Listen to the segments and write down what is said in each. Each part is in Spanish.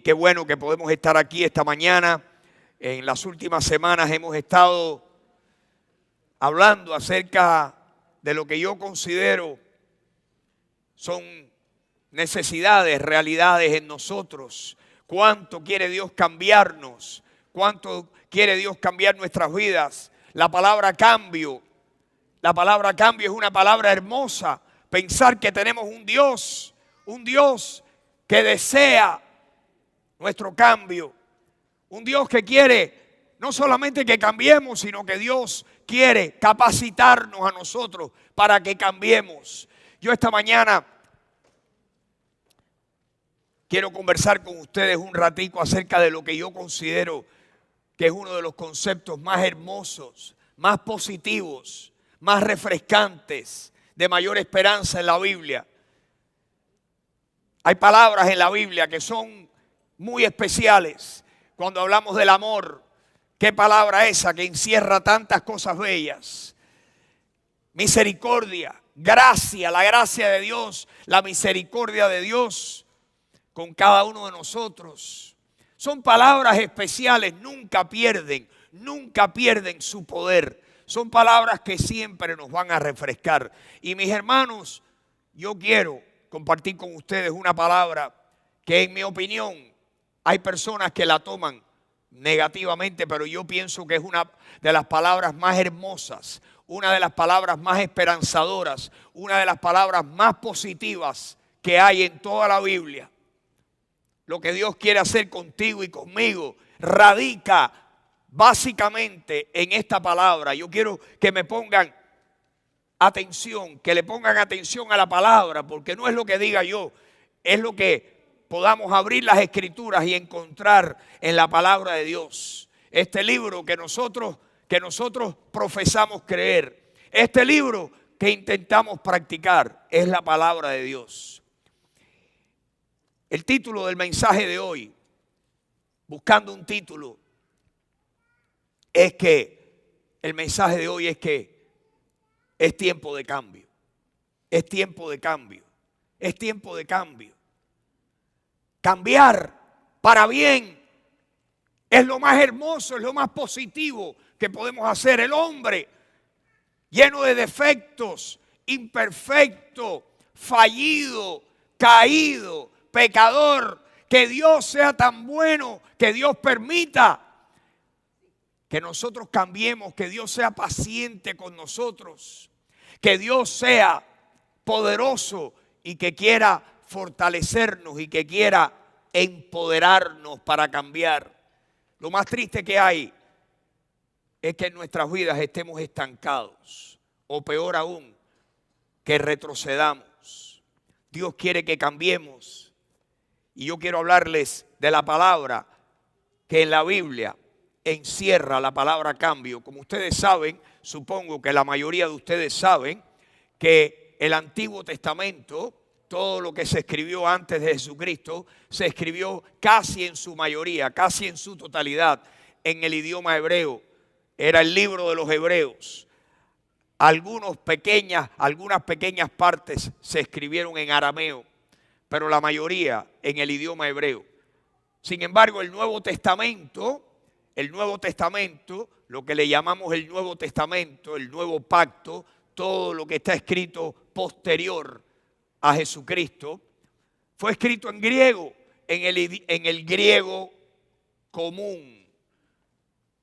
qué bueno que podemos estar aquí esta mañana. En las últimas semanas hemos estado hablando acerca de lo que yo considero son necesidades, realidades en nosotros. ¿Cuánto quiere Dios cambiarnos? ¿Cuánto quiere Dios cambiar nuestras vidas? La palabra cambio es una palabra hermosa. Pensar que tenemos un Dios que desea nuestro cambio. Un Dios que quiere no solamente que cambiemos, sino que Dios quiere capacitarnos a nosotros para que cambiemos. Yo esta mañana quiero conversar con ustedes un ratico acerca de lo que yo considero que es uno de los conceptos más hermosos, más positivos, más refrescantes, de mayor esperanza en la Biblia. Hay palabras en la Biblia que son muy especiales. Cuando hablamos del amor, ¿qué palabra esa que encierra tantas cosas bellas? Misericordia, gracia, la gracia de Dios, la misericordia de Dios con cada uno de nosotros. Son palabras especiales, nunca pierden su poder. Son palabras que siempre nos van a refrescar. Y mis hermanos, yo quiero compartir con ustedes una palabra que en mi opinión hay personas que la toman negativamente, pero yo pienso que es una de las palabras más hermosas, una de las palabras más esperanzadoras, una de las palabras más positivas que hay en toda la Biblia. Lo que Dios quiere hacer contigo y conmigo radica básicamente en esta palabra. Yo quiero que me pongan atención, que le pongan atención a la palabra, porque no es lo que diga yo, es lo que podamos abrir las Escrituras y encontrar en la palabra de Dios. Este libro que nosotros profesamos creer, este libro que intentamos practicar, es la palabra de Dios. El título del mensaje de hoy, buscando un título, es que el mensaje de hoy es que es tiempo de cambio. Es tiempo de cambio. Es tiempo de cambio. Cambiar para bien es lo más hermoso, es lo más positivo que podemos hacer. El hombre lleno de defectos, imperfecto, fallido, caído, pecador, que Dios sea tan bueno, que Dios permita que nosotros cambiemos, que Dios sea paciente con nosotros, que Dios sea poderoso y que quiera fortalecernos y que quiera empoderarnos para cambiar. Lo más triste que hay es que en nuestras vidas estemos estancados o peor aún, que retrocedamos. Dios quiere que cambiemos y yo quiero hablarles de la palabra que en la Biblia encierra la palabra cambio. Como ustedes saben, supongo que la mayoría de ustedes saben que el Antiguo Testamento, todo lo que se escribió antes de Jesucristo, se escribió casi en su mayoría, casi en su totalidad, en el idioma hebreo. Era el libro de los hebreos. Algunas pequeñas partes se escribieron en arameo, pero la mayoría en el idioma hebreo. Sin embargo, el Nuevo Testamento, lo que le llamamos el Nuevo Testamento, el Nuevo Pacto, todo lo que está escrito posterior a Jesucristo, fue escrito en griego, en el griego común,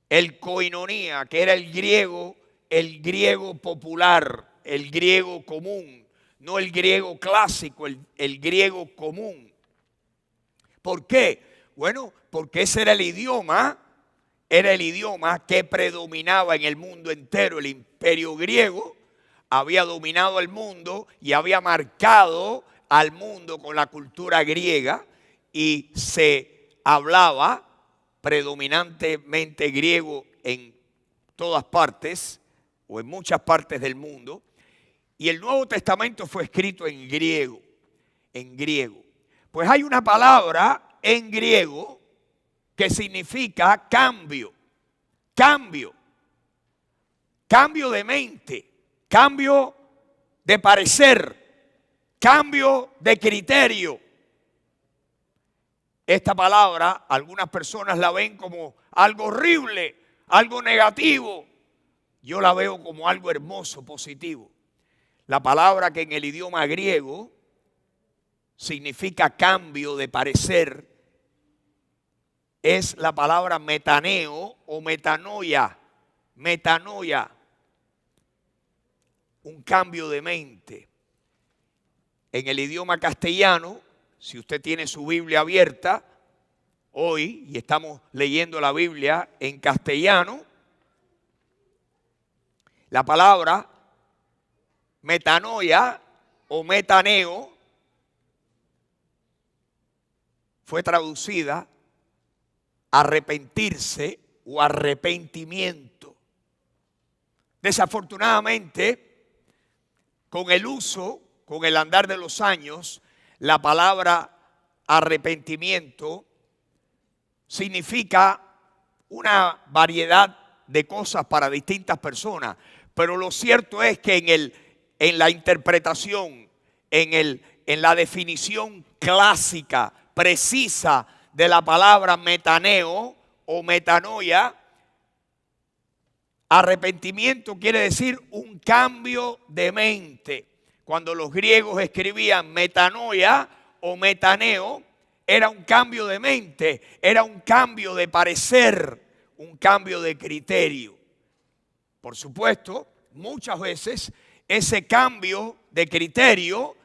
el koinonía, que era el griego popular, el griego común, no el griego clásico, el griego común. ¿Por qué? Bueno, porque ese era el idioma que predominaba en el mundo entero. El imperio griego había dominado el mundo y había marcado al mundo con la cultura griega y se hablaba predominantemente griego en todas partes o en muchas partes del mundo. Y el Nuevo Testamento fue escrito en griego. Pues hay una palabra en griego que significa cambio de mente, cambio de parecer, cambio de criterio. esta palabra, algunas personas la ven como algo horrible, algo negativo. Yo la veo como algo hermoso, positivo. La palabra que en el idioma griego significa cambio de parecer es la palabra metaneo o metanoia. Metanoia, un cambio de mente. En el idioma castellano, si usted tiene su Biblia abierta hoy y estamos leyendo la Biblia en castellano, la palabra metanoia o metaneo fue traducida arrepentirse o arrepentimiento. Desafortunadamente, con el uso, con el andar de los años, la palabra arrepentimiento significa una variedad de cosas para distintas personas, pero lo cierto es que en la interpretación, en la definición clásica, precisa de la palabra metaneo o metanoia, arrepentimiento quiere decir un cambio de mente. Cuando los griegos escribían metanoia o metaneo, era un cambio de mente, era un cambio de parecer, un cambio de criterio. Por supuesto, muchas veces ese cambio de criterio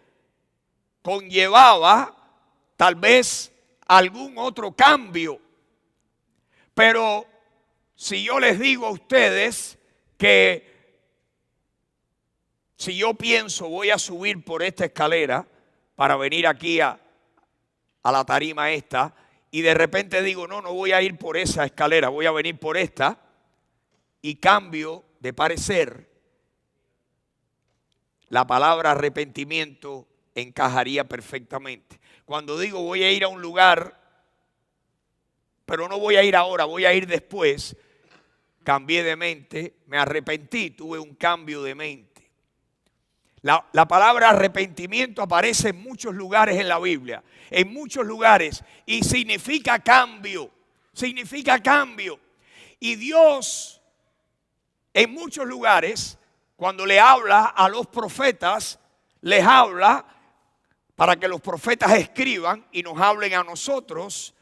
conllevaba tal vez algún otro cambio. Pero si yo les digo a ustedes que si yo pienso voy a subir por esta escalera para venir aquí a la tarima esta, y de repente digo, no voy a ir por esa escalera, voy a venir por esta, y cambio de parecer, la palabra arrepentimiento encajaría perfectamente. Cuando digo voy a ir a un lugar, pero no voy a ir ahora, voy a ir después, cambié de mente, me arrepentí, tuve un cambio de mente. La palabra arrepentimiento aparece en muchos lugares en la Biblia, en muchos lugares, y significa cambio, significa cambio. Y Dios, en muchos lugares, cuando le habla a los profetas, les habla para que los profetas escriban y nos hablen a nosotros,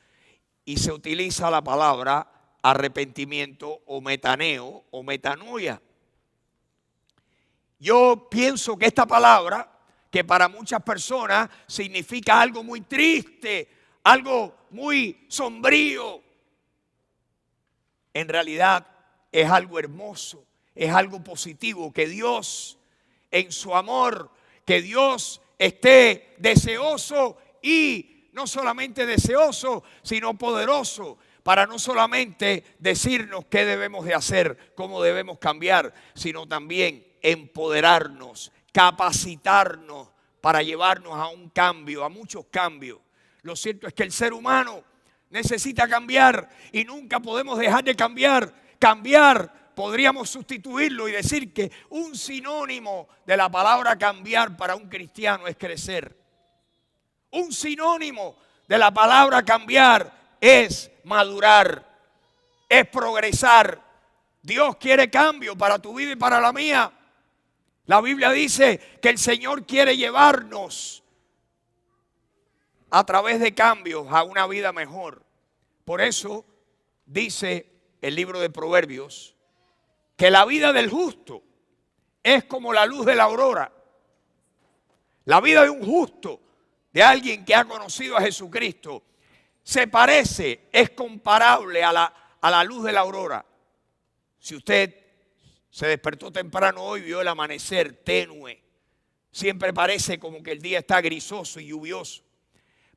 y se utiliza la palabra arrepentimiento o metaneo o metanoia. Yo pienso que esta palabra, que para muchas personas significa algo muy triste, algo muy sombrío, en realidad es algo hermoso, es algo positivo, que Dios en su amor, que Dios esté deseoso y no solamente deseoso, sino poderoso para no solamente decirnos qué debemos de hacer, cómo debemos cambiar, sino también empoderarnos, capacitarnos para llevarnos a un cambio, a muchos cambios. Lo cierto es que el ser humano necesita cambiar y nunca podemos dejar de cambiar. Cambiar, podríamos sustituirlo y decir que un sinónimo de la palabra cambiar para un cristiano es crecer. Un sinónimo de la palabra cambiar es madurar, es progresar. Dios quiere cambio para tu vida y para la mía. La Biblia dice que el Señor quiere llevarnos a través de cambios a una vida mejor. Por eso dice el libro de Proverbios que la vida del justo es como la luz de la aurora. La vida de un justo, de alguien que ha conocido a Jesucristo, se parece, es comparable a la luz de la aurora. Si usted se despertó temprano hoy, vio el amanecer tenue, siempre parece como que el día está grisoso y lluvioso.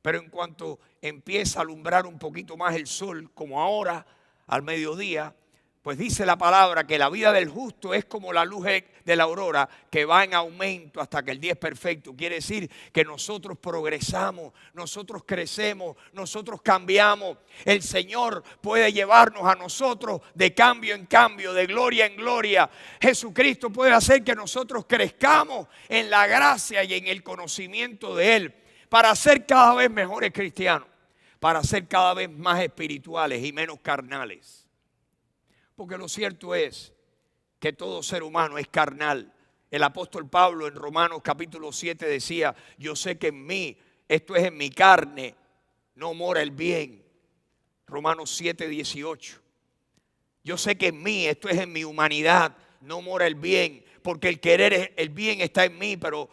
Pero en cuanto empieza a alumbrar un poquito más el sol, como ahora, al mediodía, pues dice la palabra que la vida del justo es como la luz de la aurora que va en aumento hasta que el día es perfecto. Quiere decir que nosotros progresamos, nosotros crecemos, nosotros cambiamos. El Señor puede llevarnos a nosotros de cambio en cambio, de gloria en gloria. Jesucristo puede hacer que nosotros crezcamos en la gracia y en el conocimiento de Él para ser cada vez mejores cristianos, para ser cada vez más espirituales y menos carnales. Porque lo cierto es que todo ser humano es carnal. El apóstol Pablo en Romanos capítulo 7 decía, yo sé que en mí, esto es en mi carne, no mora el bien. Romanos 7, 18. Yo sé que en mí, esto es en mi humanidad, no mora el bien. Porque el querer, el bien está en mí, pero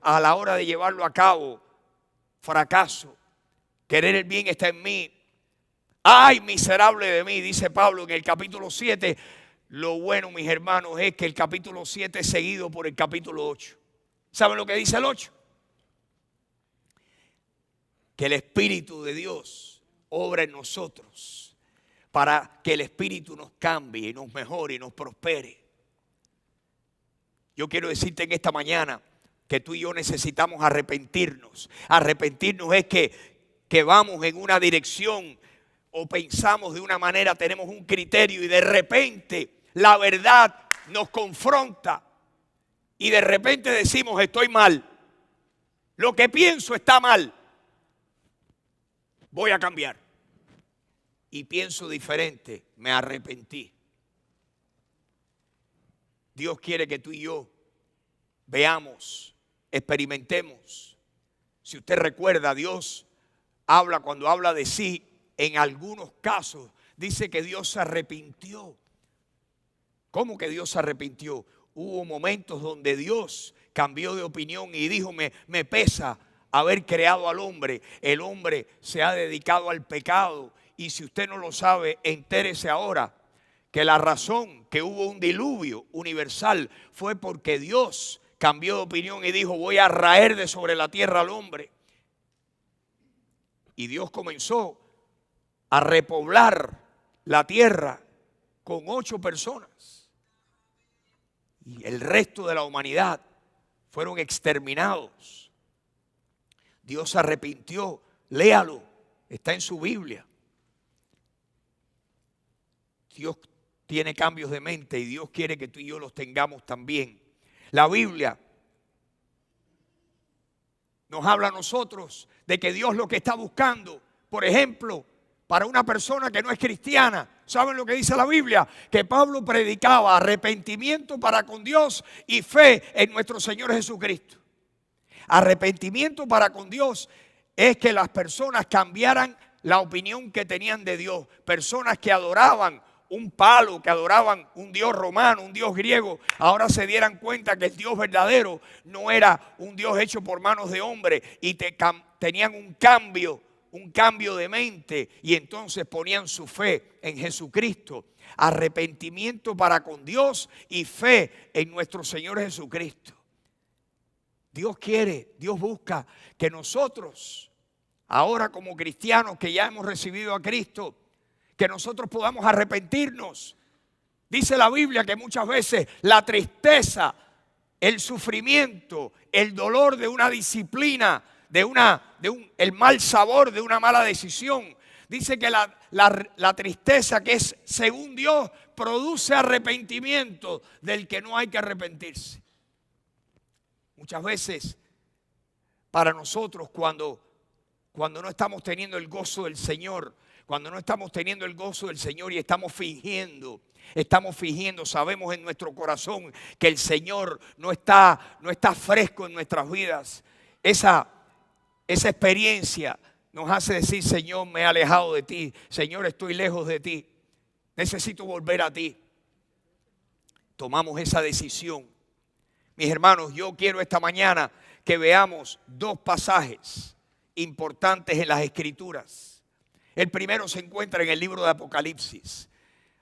a la hora de llevarlo a cabo, fracaso. Querer el bien está en mí. ¡Ay, miserable de mí! Dice Pablo en el capítulo 7. Lo bueno, mis hermanos, es que el capítulo 7 es seguido por el capítulo 8. ¿Saben lo que dice el 8? Que el Espíritu de Dios obra en nosotros para que el Espíritu nos cambie y nos mejore y nos prospere. Yo quiero decirte en esta mañana que tú y yo necesitamos arrepentirnos. Arrepentirnos es que vamos en una dirección o pensamos de una manera, tenemos un criterio y de repente la verdad nos confronta y de repente decimos estoy mal. Lo que pienso está mal. Voy a cambiar. Y pienso diferente. Me arrepentí. Dios quiere que tú y yo veamos, experimentemos. Si usted recuerda, Dios habla cuando habla de sí, en algunos casos dice que Dios se arrepintió. ¿Cómo que Dios se arrepintió? Hubo momentos donde Dios cambió de opinión y dijo, me pesa haber creado al hombre. El hombre se ha dedicado al pecado y si usted no lo sabe, entérese ahora que la razón que hubo un diluvio universal fue porque Dios cambió de opinión y dijo, voy a raer de sobre la tierra al hombre. Y Dios comenzó a repoblar la tierra con 8 personas. Y el resto de la humanidad fueron exterminados. Dios se arrepintió. Léalo, está en su Biblia. Dios tiene cambios de mente y Dios quiere que tú y yo los tengamos también. La Biblia nos habla a nosotros de que Dios lo que está buscando, por ejemplo, para una persona que no es cristiana, ¿saben lo que dice la Biblia? Que Pablo predicaba arrepentimiento para con Dios y fe en nuestro Señor Jesucristo. Arrepentimiento para con Dios es que las personas cambiaran la opinión que tenían de Dios. Personas que adoraban un palo, que adoraban un Dios romano, un Dios griego, ahora se dieran cuenta que el Dios verdadero no era un Dios hecho por manos de hombre y tenían un cambio de mente y entonces ponían su fe en Jesucristo. Arrepentimiento para con Dios y fe en nuestro Señor Jesucristo. Dios quiere, Dios busca que nosotros, ahora como cristianos que ya hemos recibido a Cristo, que nosotros podamos arrepentirnos. Dice la Biblia que muchas veces la tristeza, el sufrimiento, el dolor de una disciplina, el mal sabor de una mala decisión. Dice que la tristeza que es según Dios produce arrepentimiento del que no hay que arrepentirse. Muchas veces para nosotros cuando no estamos teniendo el gozo del Señor, cuando no estamos teniendo el gozo del Señor y estamos fingiendo, sabemos en nuestro corazón que el Señor no está fresco en nuestras vidas. Esa experiencia nos hace decir, Señor, me he alejado de ti. Señor, estoy lejos de ti. Necesito volver a ti. Tomamos esa decisión. Mis hermanos, yo quiero esta mañana que veamos 2 pasajes importantes en las Escrituras. El primero se encuentra en el libro de Apocalipsis.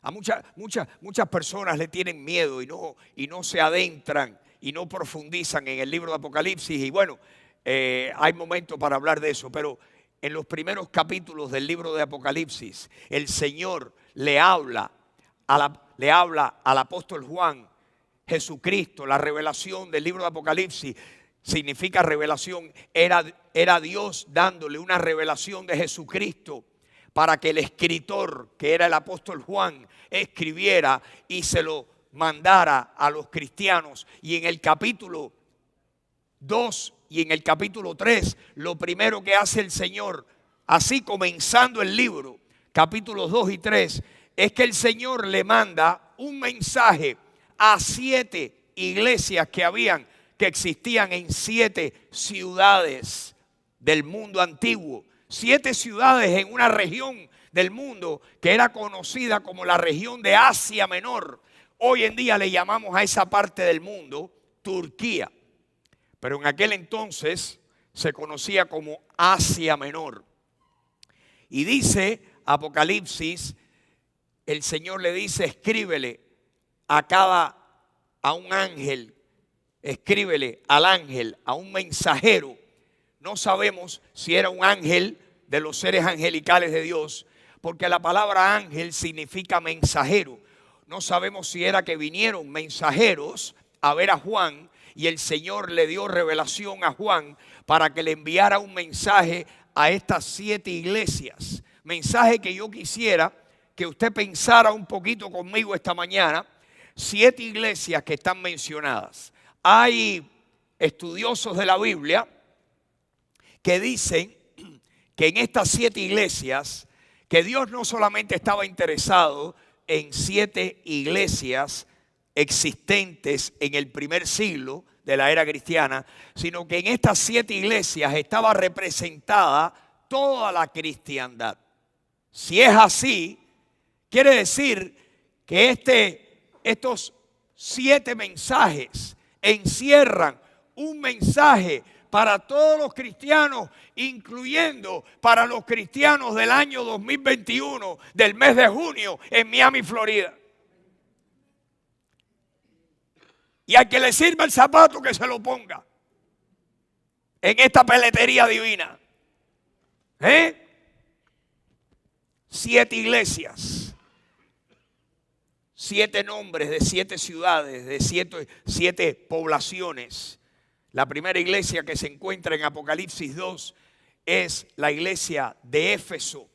A muchas personas le tienen miedo y no se adentran y no profundizan en el libro de Apocalipsis. Y bueno, hay momentos para hablar de eso, pero en los primeros capítulos del libro de Apocalipsis, el Señor le habla al apóstol Juan, Jesucristo, la revelación del libro de Apocalipsis. Significa revelación, era Dios dándole una revelación de Jesucristo para que el escritor, que era el apóstol Juan, escribiera y se lo mandara a los cristianos. Y en el capítulo 2 y en el capítulo 3, lo primero que hace el Señor así comenzando el libro, capítulos 2 y 3, es que el Señor le manda un mensaje a 7 iglesias que existían en 7 ciudades del mundo antiguo. 7 ciudades en una región del mundo que era conocida como la región de Asia Menor. Hoy en día le llamamos a esa parte del mundo Turquía, pero en aquel entonces se conocía como Asia Menor. Y dice Apocalipsis, el Señor le dice, escríbele a un ángel, escríbele al ángel, a un mensajero. No sabemos si era un ángel de los seres angelicales de Dios, porque la palabra ángel significa mensajero. No sabemos si era que vinieron mensajeros a ver a Juan y el Señor le dio revelación a Juan para que le enviara un mensaje a estas 7 iglesias. Mensaje que yo quisiera que usted pensara un poquito conmigo esta mañana. 7 iglesias que están mencionadas. Hay estudiosos de la Biblia que dicen que en estas 7 iglesias, que Dios no solamente estaba interesado en 7 iglesias existentes en el primer siglo de la era cristiana, sino que en estas 7 iglesias estaba representada toda la cristiandad. Si es así, quiere decir que estos 7 mensajes encierran un mensaje para todos los cristianos, incluyendo para los cristianos del año 2021, del mes de junio, en Miami, Florida. Y al que le sirva el zapato, que se lo ponga en esta peletería divina. 7 iglesias, 7 nombres de 7 ciudades, de 7 poblaciones. La primera iglesia que se encuentra en Apocalipsis 2 es la iglesia de Éfeso,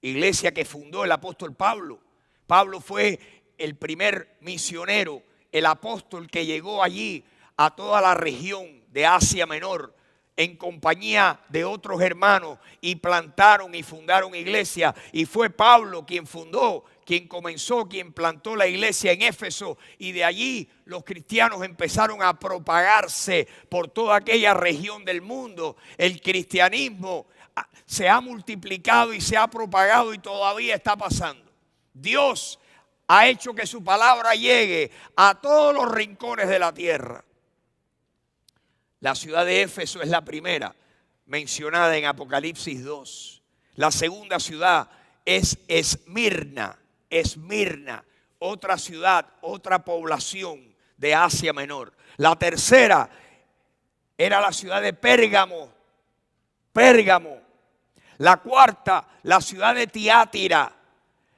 iglesia que fundó el apóstol Pablo. Pablo fue el primer misionero, el apóstol que llegó allí a toda la región de Asia Menor en compañía de otros hermanos y plantaron y fundaron iglesia. Y fue Pablo quien fundó, quien comenzó, quien plantó la iglesia en Éfeso. Y de allí los cristianos empezaron a propagarse por toda aquella región del mundo. El cristianismo se ha multiplicado y se ha propagado y todavía está pasando. Dios ha hecho que su palabra llegue a todos los rincones de la tierra. La ciudad de Éfeso es la primera mencionada en Apocalipsis 2. La segunda ciudad es Esmirna, otra ciudad, otra población de Asia Menor. La tercera era la ciudad de Pérgamo. La cuarta, la ciudad de Tiátira.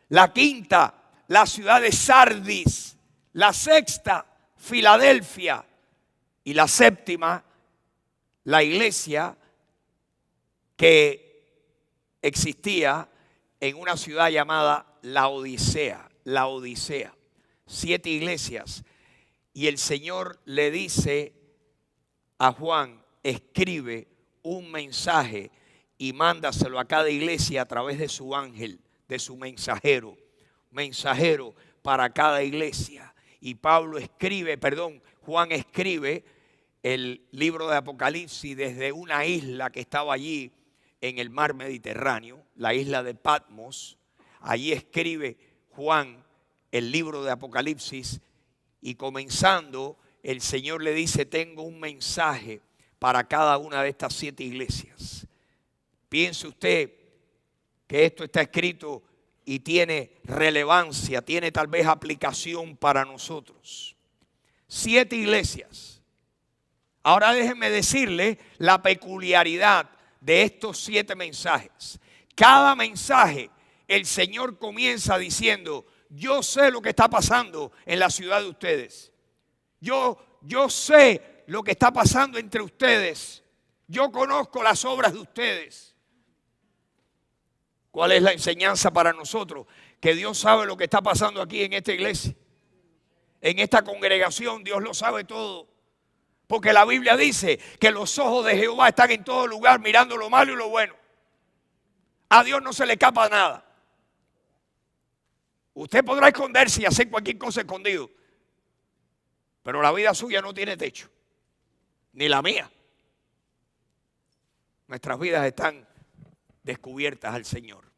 La quinta, la ciudad de Sardis. La sexta, Filadelfia. Y la séptima, la iglesia que existía en una ciudad llamada Laodicea. 7 iglesias. Y el Señor le dice a Juan, escribe un mensaje y mándaselo a cada iglesia a través de su ángel, de su mensajero para cada iglesia. Y Juan escribe el libro de Apocalipsis desde una isla que estaba allí en el mar Mediterráneo, la isla de Patmos. Allí escribe Juan el libro de Apocalipsis y comenzando el Señor le dice, tengo un mensaje para cada una de estas 7 iglesias. Piense usted que esto está escrito y tiene relevancia, tiene tal vez aplicación para nosotros. 7 iglesias. Ahora déjenme decirle la peculiaridad de estos 7 mensajes. Cada mensaje el Señor comienza diciendo, yo sé lo que está pasando en la ciudad de ustedes. Yo sé lo que está pasando entre ustedes. Yo conozco las obras de ustedes. ¿Cuál es la enseñanza para nosotros? Que Dios sabe lo que está pasando aquí en esta iglesia. En esta congregación Dios lo sabe todo. Porque la Biblia dice que los ojos de Jehová están en todo lugar mirando lo malo y lo bueno. A Dios no se le escapa nada. Usted podrá esconderse y hacer cualquier cosa escondido, pero la vida suya no tiene techo, ni la mía. Nuestras vidas están descubiertas al Señor.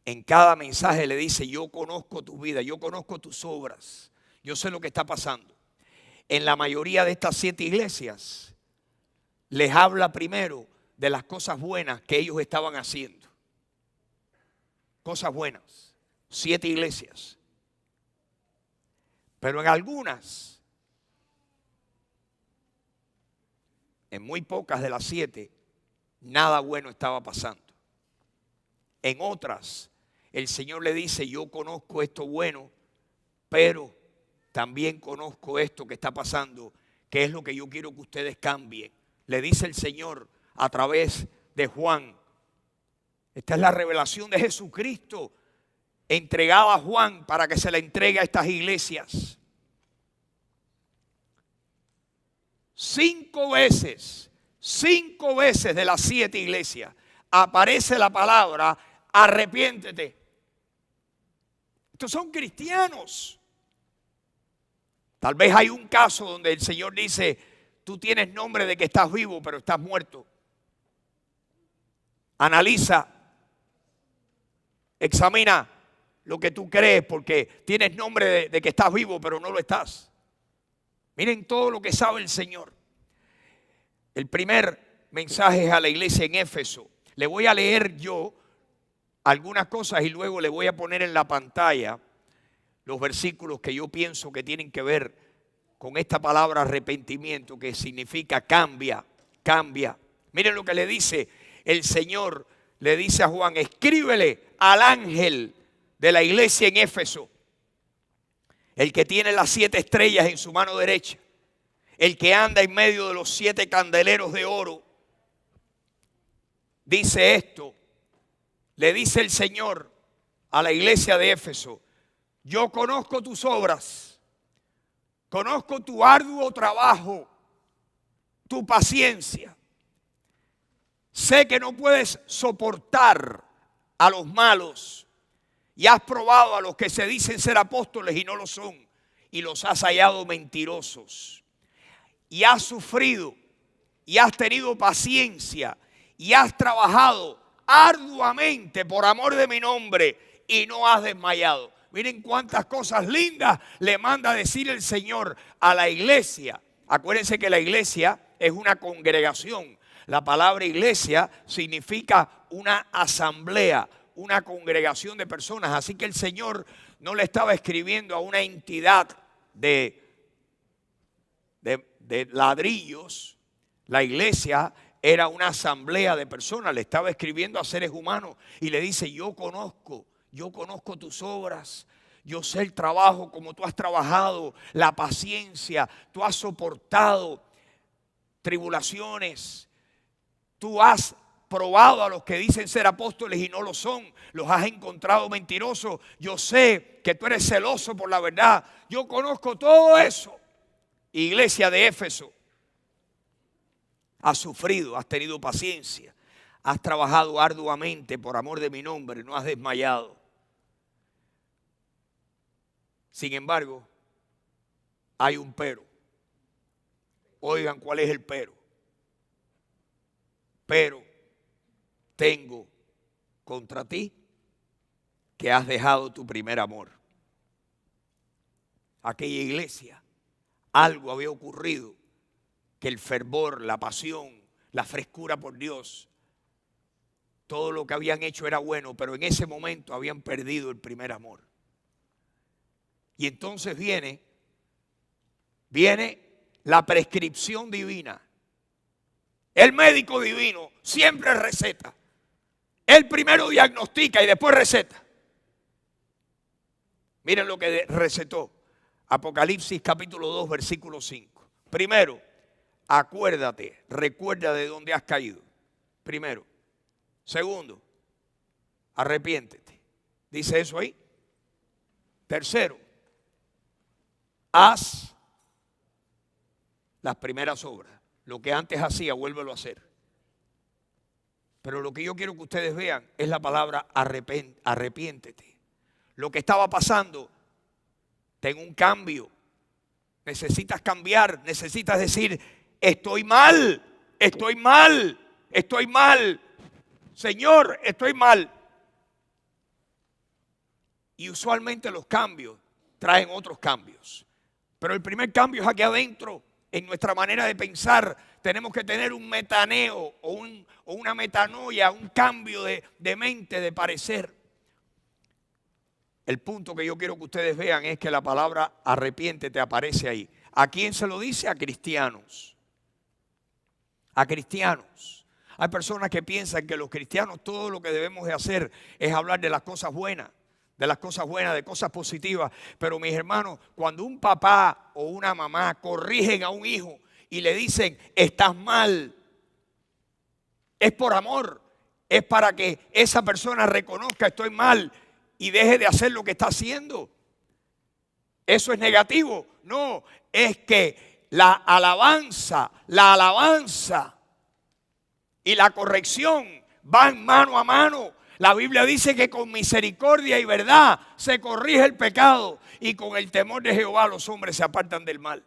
En cada mensaje le dice: yo conozco tu vida, yo conozco tus obras, yo sé lo que está pasando. En la mayoría de estas 7 iglesias les habla primero de las cosas buenas que ellos estaban haciendo. Cosas buenas. 7 iglesias. Pero en algunas, en muy pocas de las 7, nada bueno estaba pasando. En otras, el Señor le dice: yo conozco esto bueno, pero también conozco esto que está pasando, que es lo que yo quiero que ustedes cambien. Le dice el Señor a través de Juan. Esta es la revelación de Jesucristo entregada a Juan para que se la entregue a estas iglesias. 5 veces de las 7 iglesias aparece la palabra arrepiéntete. Estos son cristianos. Tal vez hay un caso donde el Señor dice: tú tienes nombre de que estás vivo, pero estás muerto. Analiza, examina lo que tú crees, porque tienes nombre de que estás vivo, pero no lo estás. Miren todo lo que sabe el Señor. El primer mensaje es a la iglesia en Éfeso. Le voy a leer yo algunas cosas y luego le voy a poner en la pantalla los versículos que yo pienso que tienen que ver con esta palabra arrepentimiento, que significa cambia, cambia. Miren lo que le dice el Señor, le dice a Juan: escríbele al ángel de la iglesia en Éfeso, el que tiene las 7 estrellas en su mano derecha, el que anda en medio de los 7 candeleros de oro. Dice esto, le dice el Señor a la iglesia de Éfeso: yo conozco tus obras, conozco tu arduo trabajo, tu paciencia. Sé que no puedes soportar a los malos y has probado a los que se dicen ser apóstoles y no lo son, y los has hallado mentirosos. Y has sufrido y has tenido paciencia y has trabajado arduamente por amor de mi nombre y no has desmayado. Miren cuántas cosas lindas le manda a decir el Señor a la iglesia. Acuérdense que la iglesia es una congregación. La palabra iglesia significa una asamblea, una congregación de personas. Así que el Señor no le estaba escribiendo a una entidad de ladrillos. La iglesia era una asamblea de personas. Le estaba escribiendo a seres humanos y le dice: yo conozco tus obras, yo sé el trabajo como tú has trabajado, la paciencia, tú has soportado tribulaciones, tú has probado a los que dicen ser apóstoles y no lo son, los has encontrado mentirosos, yo sé que tú eres celoso por la verdad, yo conozco todo eso. Iglesia de Éfeso, has sufrido, has tenido paciencia, has trabajado arduamente por amor de mi nombre, no has desmayado. Sin embargo, hay un pero. Oigan, ¿cuál es el pero? Pero tengo contra ti que has dejado tu primer amor. Aquella iglesia, algo había ocurrido, que el fervor, la pasión, la frescura por Dios, todo lo que habían hecho era bueno, pero en ese momento habían perdido el primer amor. Y entonces viene la prescripción divina. El médico divino siempre receta. Él primero diagnostica y después receta. Miren lo que recetó. Apocalipsis capítulo 2, versículo 5. Primero, acuérdate, recuerda de dónde has caído. Primero. Segundo, arrepiéntete. ¿Dice eso ahí? Tercero, haz las primeras obras. Lo que antes hacía, vuélvelo a hacer. Pero lo que yo quiero que ustedes vean es la palabra arrepiéntete. Lo que estaba pasando, tengo un cambio. Necesitas cambiar, necesitas decir, estoy mal, estoy mal, estoy mal. Señor, estoy mal. Y usualmente los cambios traen otros cambios. Pero el primer cambio es aquí adentro, en nuestra manera de pensar. Tenemos que tener un metaneo o una metanoia, un cambio de mente, de parecer. El punto que yo quiero que ustedes vean es que la palabra arrepiéntete aparece ahí. ¿A quién se lo dice? A cristianos. A cristianos. Hay personas que piensan que los cristianos todo lo que debemos de hacer es hablar de las cosas buenas, de cosas positivas. Pero mis hermanos, cuando un papá o una mamá corrigen a un hijo y le dicen, estás mal, es por amor, es para que esa persona reconozca, estoy mal, y deje de hacer lo que está haciendo. ¿Eso es negativo? No, es que la alabanza y la corrección van mano a mano. La Biblia dice que con misericordia y verdad se corrige el pecado y con el temor de Jehová los hombres se apartan del mal.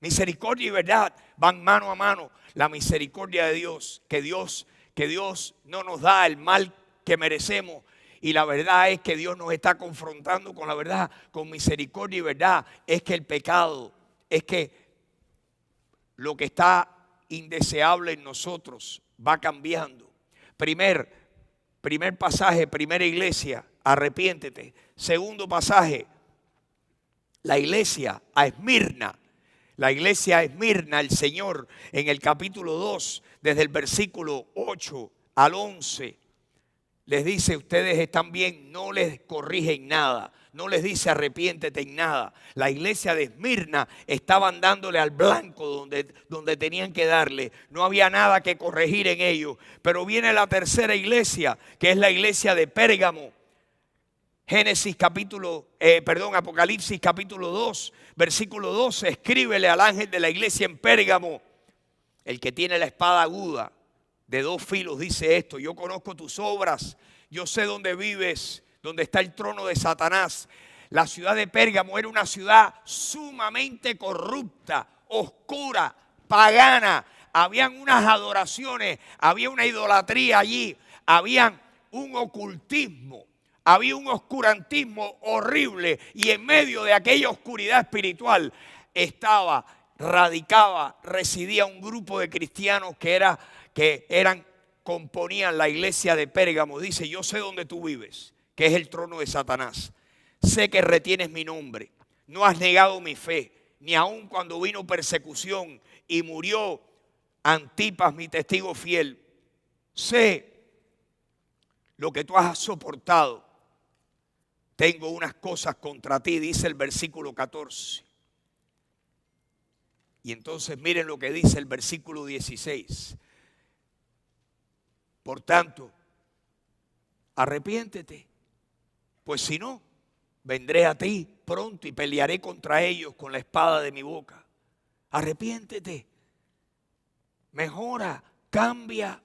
Misericordia y verdad van mano a mano. La misericordia de Dios, que Dios no nos da el mal que merecemos. Y la verdad es que Dios nos está confrontando con la verdad, con misericordia y verdad. Es que el pecado, es que lo que está indeseable en nosotros va cambiando. Primer pasaje, primera iglesia, arrepiéntete. Segundo pasaje, la iglesia a Esmirna. La iglesia a Esmirna, el Señor en el capítulo 2, desde el versículo 8 al 11, les dice, ustedes están bien, no les corrigen nada, no les dice arrepiéntete en nada. La iglesia de Esmirna estaban dándole al blanco donde tenían que darle. No había nada que corregir en ellos. Pero viene la tercera iglesia, que es la iglesia de Pérgamo. Apocalipsis capítulo 2, versículo 12, escríbele al ángel de la iglesia en Pérgamo, el que tiene la espada aguda de 2 filos, dice esto: yo conozco tus obras, yo sé dónde vives, dónde está el trono de Satanás. La ciudad de Pérgamo era una ciudad sumamente corrupta, oscura, pagana. Habían unas adoraciones, había una idolatría allí, había un ocultismo. Había un oscurantismo horrible y en medio de aquella oscuridad espiritual residía un grupo de cristianos componían la iglesia de Pérgamo. Dice, yo sé dónde tú vives, que es el trono de Satanás. Sé que retienes mi nombre, no has negado mi fe, ni aun cuando vino persecución y murió Antipas, mi testigo fiel. Sé lo que tú has soportado. Tengo unas cosas contra ti, dice el versículo 14. Y entonces miren lo que dice el versículo 16. Por tanto, arrepiéntete, pues si no, vendré a ti pronto y pelearé contra ellos con la espada de mi boca. Arrepiéntete, mejora, cambia.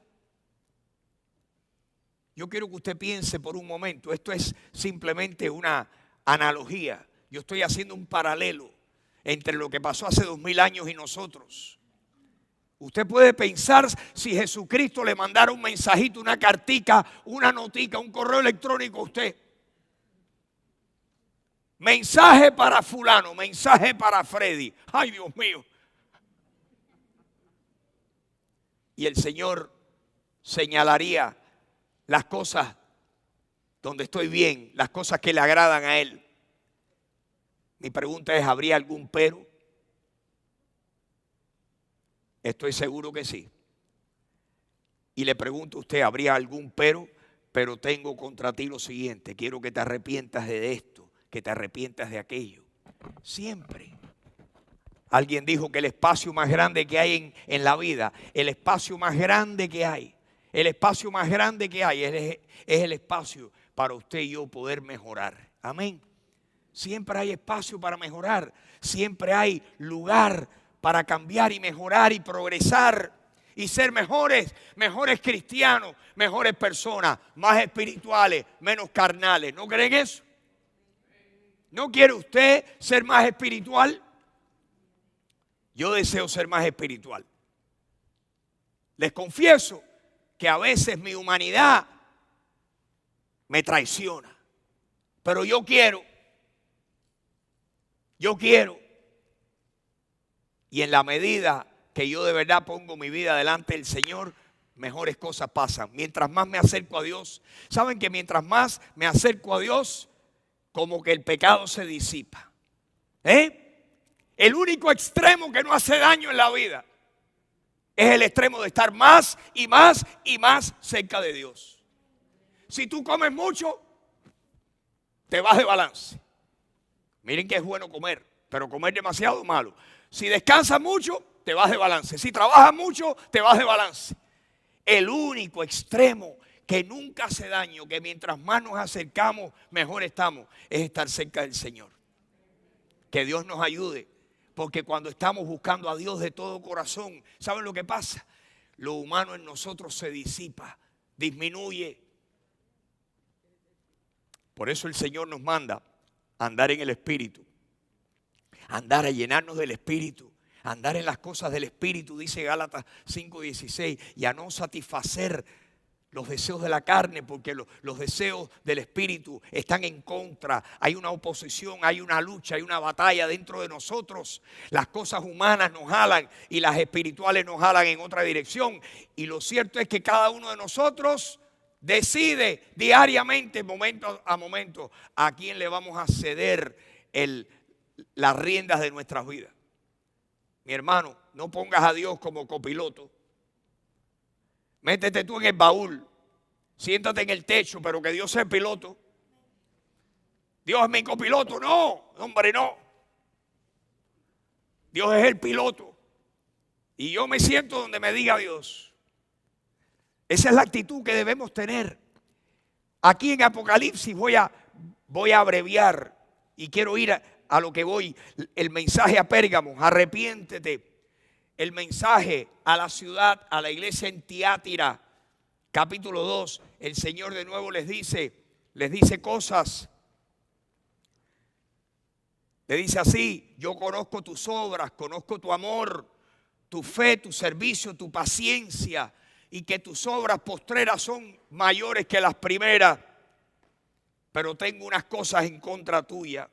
Yo quiero que usted piense por un momento, esto es simplemente una analogía. Yo estoy haciendo un paralelo entre lo que pasó hace 2000 años y nosotros. Usted puede pensar si Jesucristo le mandara un mensajito, una cartica, una notica, un correo electrónico a usted. Mensaje para fulano, mensaje para Freddy. Ay, Dios mío. Y el Señor señalaría las cosas donde estoy bien, las cosas que le agradan a Él. Mi pregunta es, ¿habría algún pero? Estoy seguro que sí. Y le pregunto a usted, ¿habría algún pero? Pero tengo contra ti lo siguiente, quiero que te arrepientas de esto, que te arrepientas de aquello. Siempre. Alguien dijo que el espacio más grande que hay en la vida, el espacio más grande que hay, es el espacio para usted y yo poder mejorar. Amén. Siempre hay espacio para mejorar. Siempre hay lugar para cambiar y mejorar y progresar. y ser mejores cristianos, mejores personas, más espirituales, menos carnales. ¿No creen eso? ¿No quiere usted ser más espiritual? Yo deseo ser más espiritual. Les confieso que a veces mi humanidad me traiciona, pero yo quiero. Y en la medida que yo de verdad pongo mi vida delante del Señor, mejores cosas pasan. Mientras más me acerco a Dios, ¿saben que mientras más me acerco a Dios, como que el pecado se disipa? El único extremo que no hace daño en la vida es el extremo de estar más y más y más cerca de Dios. Si tú comes mucho, te vas de balance. Miren que es bueno comer, pero comer demasiado malo. Si descansas mucho, te vas de balance. Si trabajas mucho, te vas de balance. El único extremo que nunca hace daño, que mientras más nos acercamos, mejor estamos, es estar cerca del Señor. Que Dios nos ayude, porque cuando estamos buscando a Dios de todo corazón, ¿saben lo que pasa? Lo humano en nosotros se disipa, disminuye. Por eso el Señor nos manda a andar en el Espíritu, andar a llenarnos del Espíritu, andar en las cosas del Espíritu, dice Gálatas 5:16, y a no satisfacer los deseos de la carne, porque los deseos del Espíritu están en contra. Hay una oposición, hay una lucha, hay una batalla dentro de nosotros. Las cosas humanas nos jalan y las espirituales nos jalan en otra dirección. Y lo cierto es que cada uno de nosotros decide diariamente, momento a momento, a quién le vamos a ceder las riendas de nuestras vidas. Mi hermano, no pongas a Dios como copiloto. Métete tú en el baúl, siéntate en el techo, pero que Dios sea el piloto. Dios es mi copiloto. No, hombre, no. Dios es el piloto. Y yo me siento donde me diga Dios. Esa es la actitud que debemos tener. Aquí en Apocalipsis voy a abreviar y quiero ir a lo que voy. El mensaje a Pérgamo, arrepiéntete. El mensaje a la ciudad, a la iglesia en Tiátira, capítulo 2, el Señor de nuevo les dice cosas. Le dice así: yo conozco tus obras, conozco tu amor, tu fe, tu servicio, tu paciencia, y que tus obras postreras son mayores que las primeras, pero tengo unas cosas en contra tuya.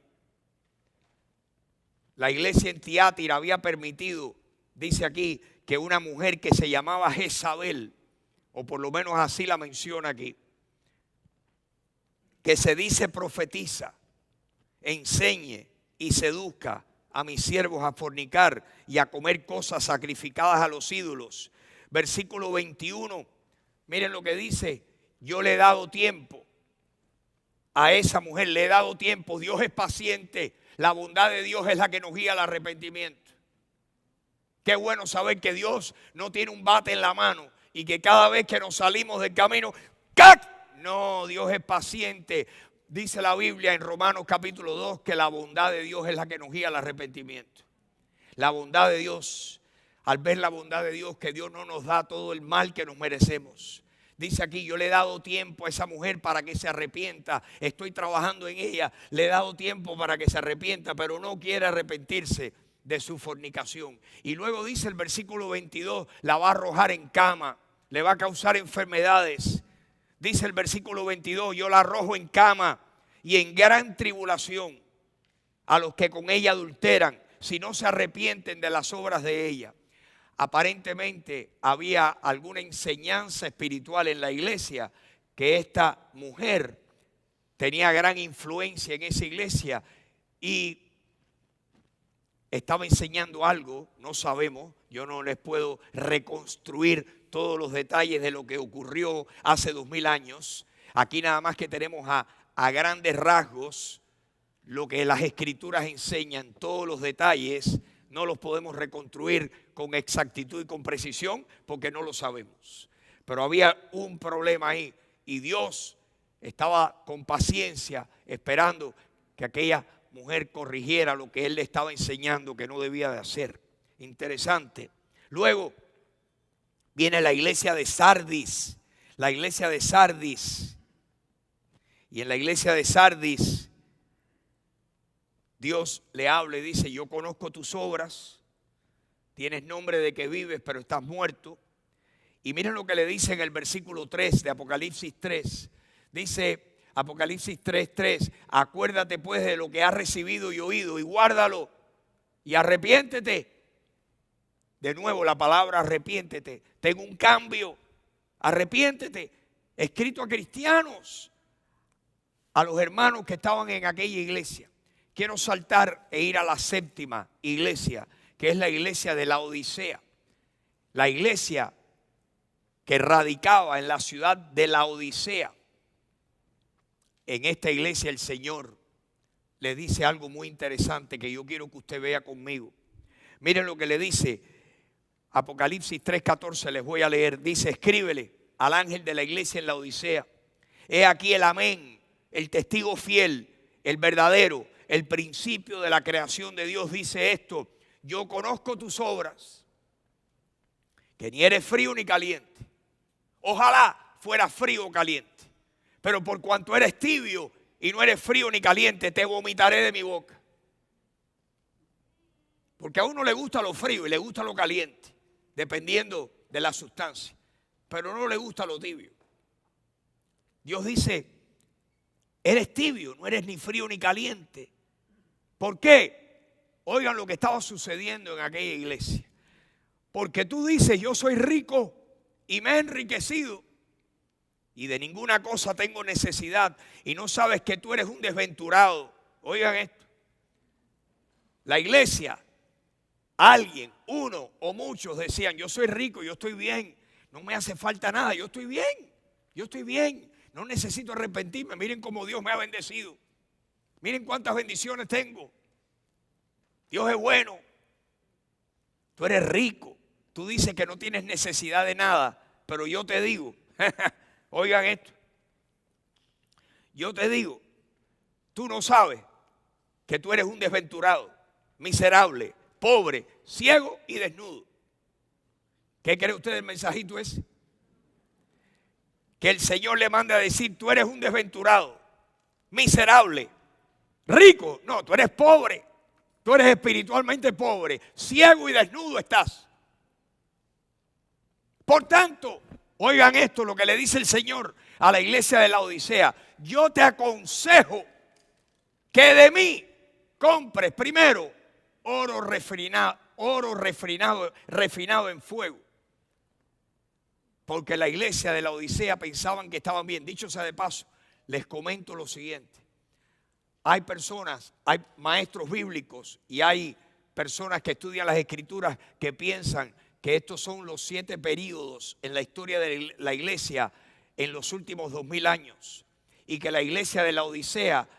La iglesia en Tiátira había permitido, dice aquí, que una mujer que se llamaba Jezabel, o por lo menos así la menciona aquí, que se dice profetiza, enseñe y seduzca a mis siervos a fornicar y a comer cosas sacrificadas a los ídolos. Versículo 21, miren lo que dice: yo le he dado tiempo a esa mujer, le he dado tiempo. Dios es paciente, la bondad de Dios es la que nos guía al arrepentimiento. Qué bueno saber que Dios no tiene un bate en la mano y que cada vez que nos salimos del camino, ¡cac! No, Dios es paciente. Dice la Biblia en Romanos capítulo 2 que la bondad de Dios es la que nos guía al arrepentimiento. La bondad de Dios, al ver la bondad de Dios, que Dios no nos da todo el mal que nos merecemos. Dice aquí: yo le he dado tiempo a esa mujer para que se arrepienta. Estoy trabajando en ella. Le he dado tiempo para que se arrepienta, pero no quiere arrepentirse de su fornicación. Y luego dice el versículo 22, la va a arrojar en cama, le va a causar enfermedades. Dice el versículo 22, yo la arrojo en cama y en gran tribulación a los que con ella adulteran, si no se arrepienten de las obras de ella. Aparentemente había alguna enseñanza espiritual en la iglesia, que esta mujer tenía gran influencia en esa iglesia y estaba enseñando algo, no sabemos, yo no les puedo reconstruir todos los detalles de lo que ocurrió hace 2000 años. Aquí nada más que tenemos a grandes rasgos lo que las escrituras enseñan. Todos los detalles no los podemos reconstruir con exactitud y con precisión porque no lo sabemos. Pero había un problema ahí y Dios estaba con paciencia esperando que aquella mujer corrigiera lo que él le estaba enseñando que no debía de hacer. Interesante. Luego Viene la iglesia de Sardis. La iglesia de Sardis. Y en la iglesia de Sardis, Dios le habla y dice: yo conozco tus obras, tienes nombre de que vives, pero estás muerto. Y miren lo que le dice en el versículo 3 de Apocalipsis 3. Dice Apocalipsis 3:3: acuérdate pues de lo que has recibido y oído y guárdalo y arrepiéntete. De nuevo la palabra arrepiéntete. Ten un cambio, arrepiéntete. Escrito a cristianos, a los hermanos que estaban en aquella iglesia. Quiero saltar e ir a la séptima iglesia, que es la iglesia de Laodicea. La iglesia que radicaba en la ciudad de Laodicea. En esta iglesia el Señor le dice algo muy interesante que yo quiero que usted vea conmigo. Miren lo que le dice Apocalipsis 3:14, les voy a leer. Dice: escríbele al ángel de la iglesia en Laodicea: he aquí el amén, el testigo fiel, el verdadero, el principio de la creación de Dios. Dice esto: yo conozco tus obras, que ni eres frío ni caliente. Ojalá fuera frío o caliente, pero por cuanto eres tibio y no eres frío ni caliente, te vomitaré de mi boca. Porque a uno le gusta lo frío y le gusta lo caliente, dependiendo de la sustancia, pero no le gusta lo tibio. Dios dice: eres tibio, no eres ni frío ni caliente. ¿Por qué? Oigan lo que estaba sucediendo en aquella iglesia. Porque tú dices: yo soy rico y me he enriquecido y de ninguna cosa tengo necesidad, y no sabes que tú eres un desventurado. Oigan esto. La iglesia, alguien, uno o muchos decían: yo soy rico, yo estoy bien, no me hace falta nada, yo estoy bien, no necesito arrepentirme, miren cómo Dios me ha bendecido, miren cuántas bendiciones tengo, Dios es bueno. Tú eres rico, tú dices que no tienes necesidad de nada, pero yo te digo, oigan esto, yo te digo, tú no sabes que tú eres un desventurado, miserable, pobre, ciego y desnudo. ¿Qué cree usted del mensajito ese? Que el Señor le manda a decir: tú eres un desventurado, miserable, rico. No, tú eres pobre, tú eres espiritualmente pobre, ciego y desnudo estás. Por tanto, oigan esto, lo que le dice el Señor a la iglesia de Laodicea: yo te aconsejo que de mí compres primero oro refinado en fuego. Porque la iglesia de Laodicea pensaban que estaban bien. Dicho sea de paso, les comento lo siguiente. Hay personas, hay maestros bíblicos y hay personas que estudian las escrituras que piensan que estos son los 7 períodos en la historia de la iglesia en los últimos 2000 años. Y que la iglesia de Laodicea,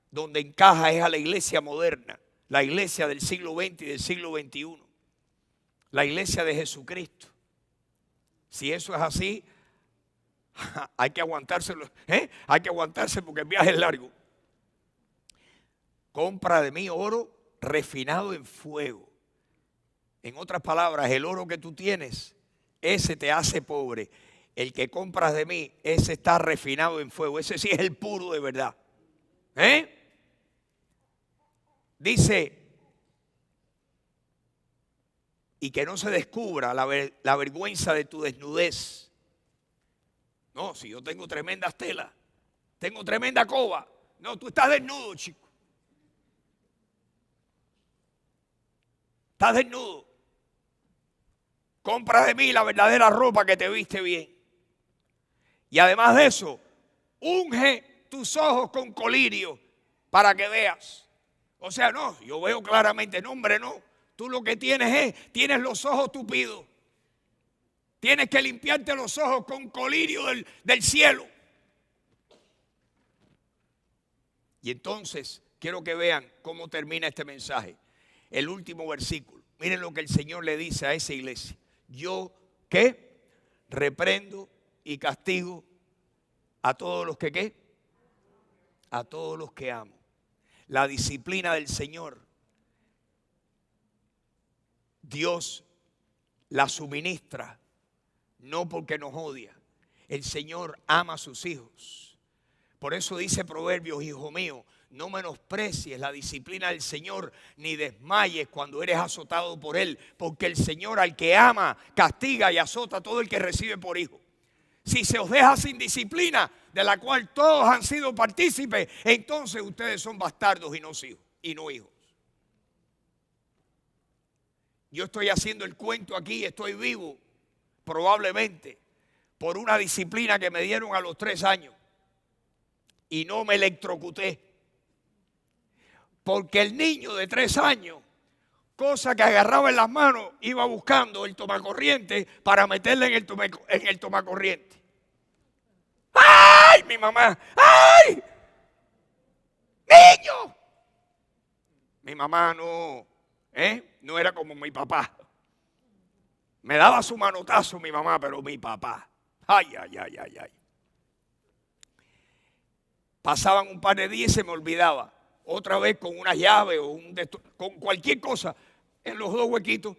donde encaja, es a la iglesia moderna. La iglesia del siglo XX y del siglo XXI. La iglesia de Jesucristo. Si eso es así, hay que aguantárselo, hay que aguantarse porque el viaje es largo. Compra de mí oro refinado en fuego. En otras palabras, el oro que tú tienes, ese te hace pobre. El que compras de mí, ese está refinado en fuego. Ese sí es el puro de verdad. Dice: y que no se descubra la vergüenza de tu desnudez. No, si yo tengo tremendas telas, tengo tremenda coba. No, tú estás desnudo, chico. Estás desnudo. Compra de mí la verdadera ropa que te viste bien. Y además de eso, unge tus ojos con colirio para que veas. O sea, no, yo veo claramente, no, hombre, no. Tú lo que tienes los ojos tupidos. Tienes que limpiarte los ojos con colirio del cielo. Y entonces, quiero que vean cómo termina este mensaje. El último versículo. Miren lo que el Señor le dice a esa iglesia. Yo, ¿qué? Reprendo y castigo a todos los que, ¿qué? A todos los que amo. La disciplina del Señor, Dios la suministra no porque nos odia. El Señor ama a sus hijos. Por eso dice Proverbios, hijo mío, no menosprecies la disciplina del Señor, ni desmayes cuando eres azotado por Él, porque el Señor al que ama, castiga y azota a todo el que recibe por hijo. Si se os deja sin disciplina, de la cual todos han sido partícipes, entonces ustedes son bastardos y no hijos. Yo estoy haciendo el cuento aquí, estoy vivo, probablemente, por una disciplina que me dieron a los 3 años. Y no me electrocuté. Porque el niño de 3 años, cosa que agarraba en las manos, iba buscando el tomacorriente para meterle en el tomacorriente. ¡Ay, mi mamá! ¡Ay! ¡Niño! Mi mamá no era como mi papá. Me daba su manotazo mi mamá, pero mi papá. ¡Ay, ay, ay, ay, ay! Pasaban un par de días y se me olvidaba. Otra vez con una llave o con cualquier cosa en los 2 huequitos.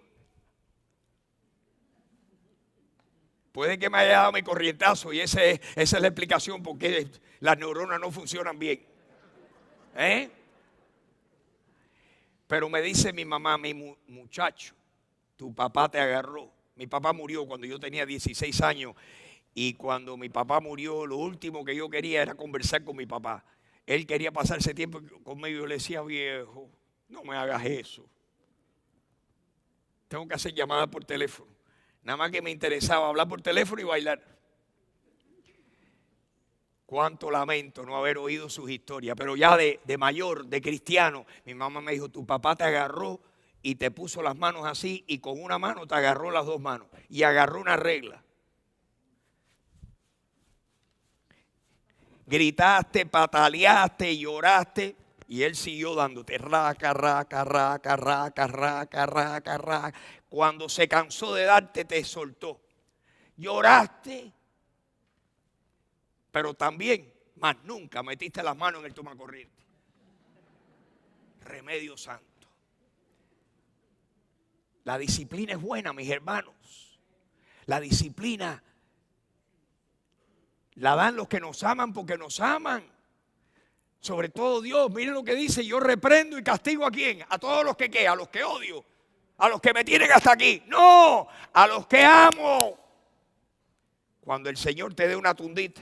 Puede que me haya dado mi corrientazo y esa es la explicación por qué las neuronas no funcionan bien. Pero me dice mi mamá, mi muchacho, tu papá te agarró. Mi papá murió cuando yo tenía 16 años y cuando mi papá murió, lo último que yo quería era conversar con mi papá. Él quería pasarse tiempo conmigo. Yo le decía, viejo, no me hagas eso. Tengo que hacer llamadas por teléfono. Nada más que me interesaba hablar por teléfono y bailar. Cuánto lamento no haber oído sus historias. Pero ya de mayor, de cristiano, mi mamá me dijo, tu papá te agarró y te puso las manos así y con una mano te agarró las 2 manos y agarró una regla. Gritaste, pataleaste, lloraste y él siguió dándote raca, raca, raca, raca, raca, raca, raca. Cuando se cansó de darte, te soltó. Lloraste, pero también, más nunca metiste las manos en el tomacorriente. Remedio santo. La disciplina es buena, mis hermanos. La disciplina la dan los que nos aman porque nos aman. Sobre todo Dios, miren lo que dice, yo reprendo y castigo ¿a quién? A todos los que ¿qué? A los que odio, a los que me tienen hasta aquí. No, a los que amo. Cuando el Señor te dé una tundita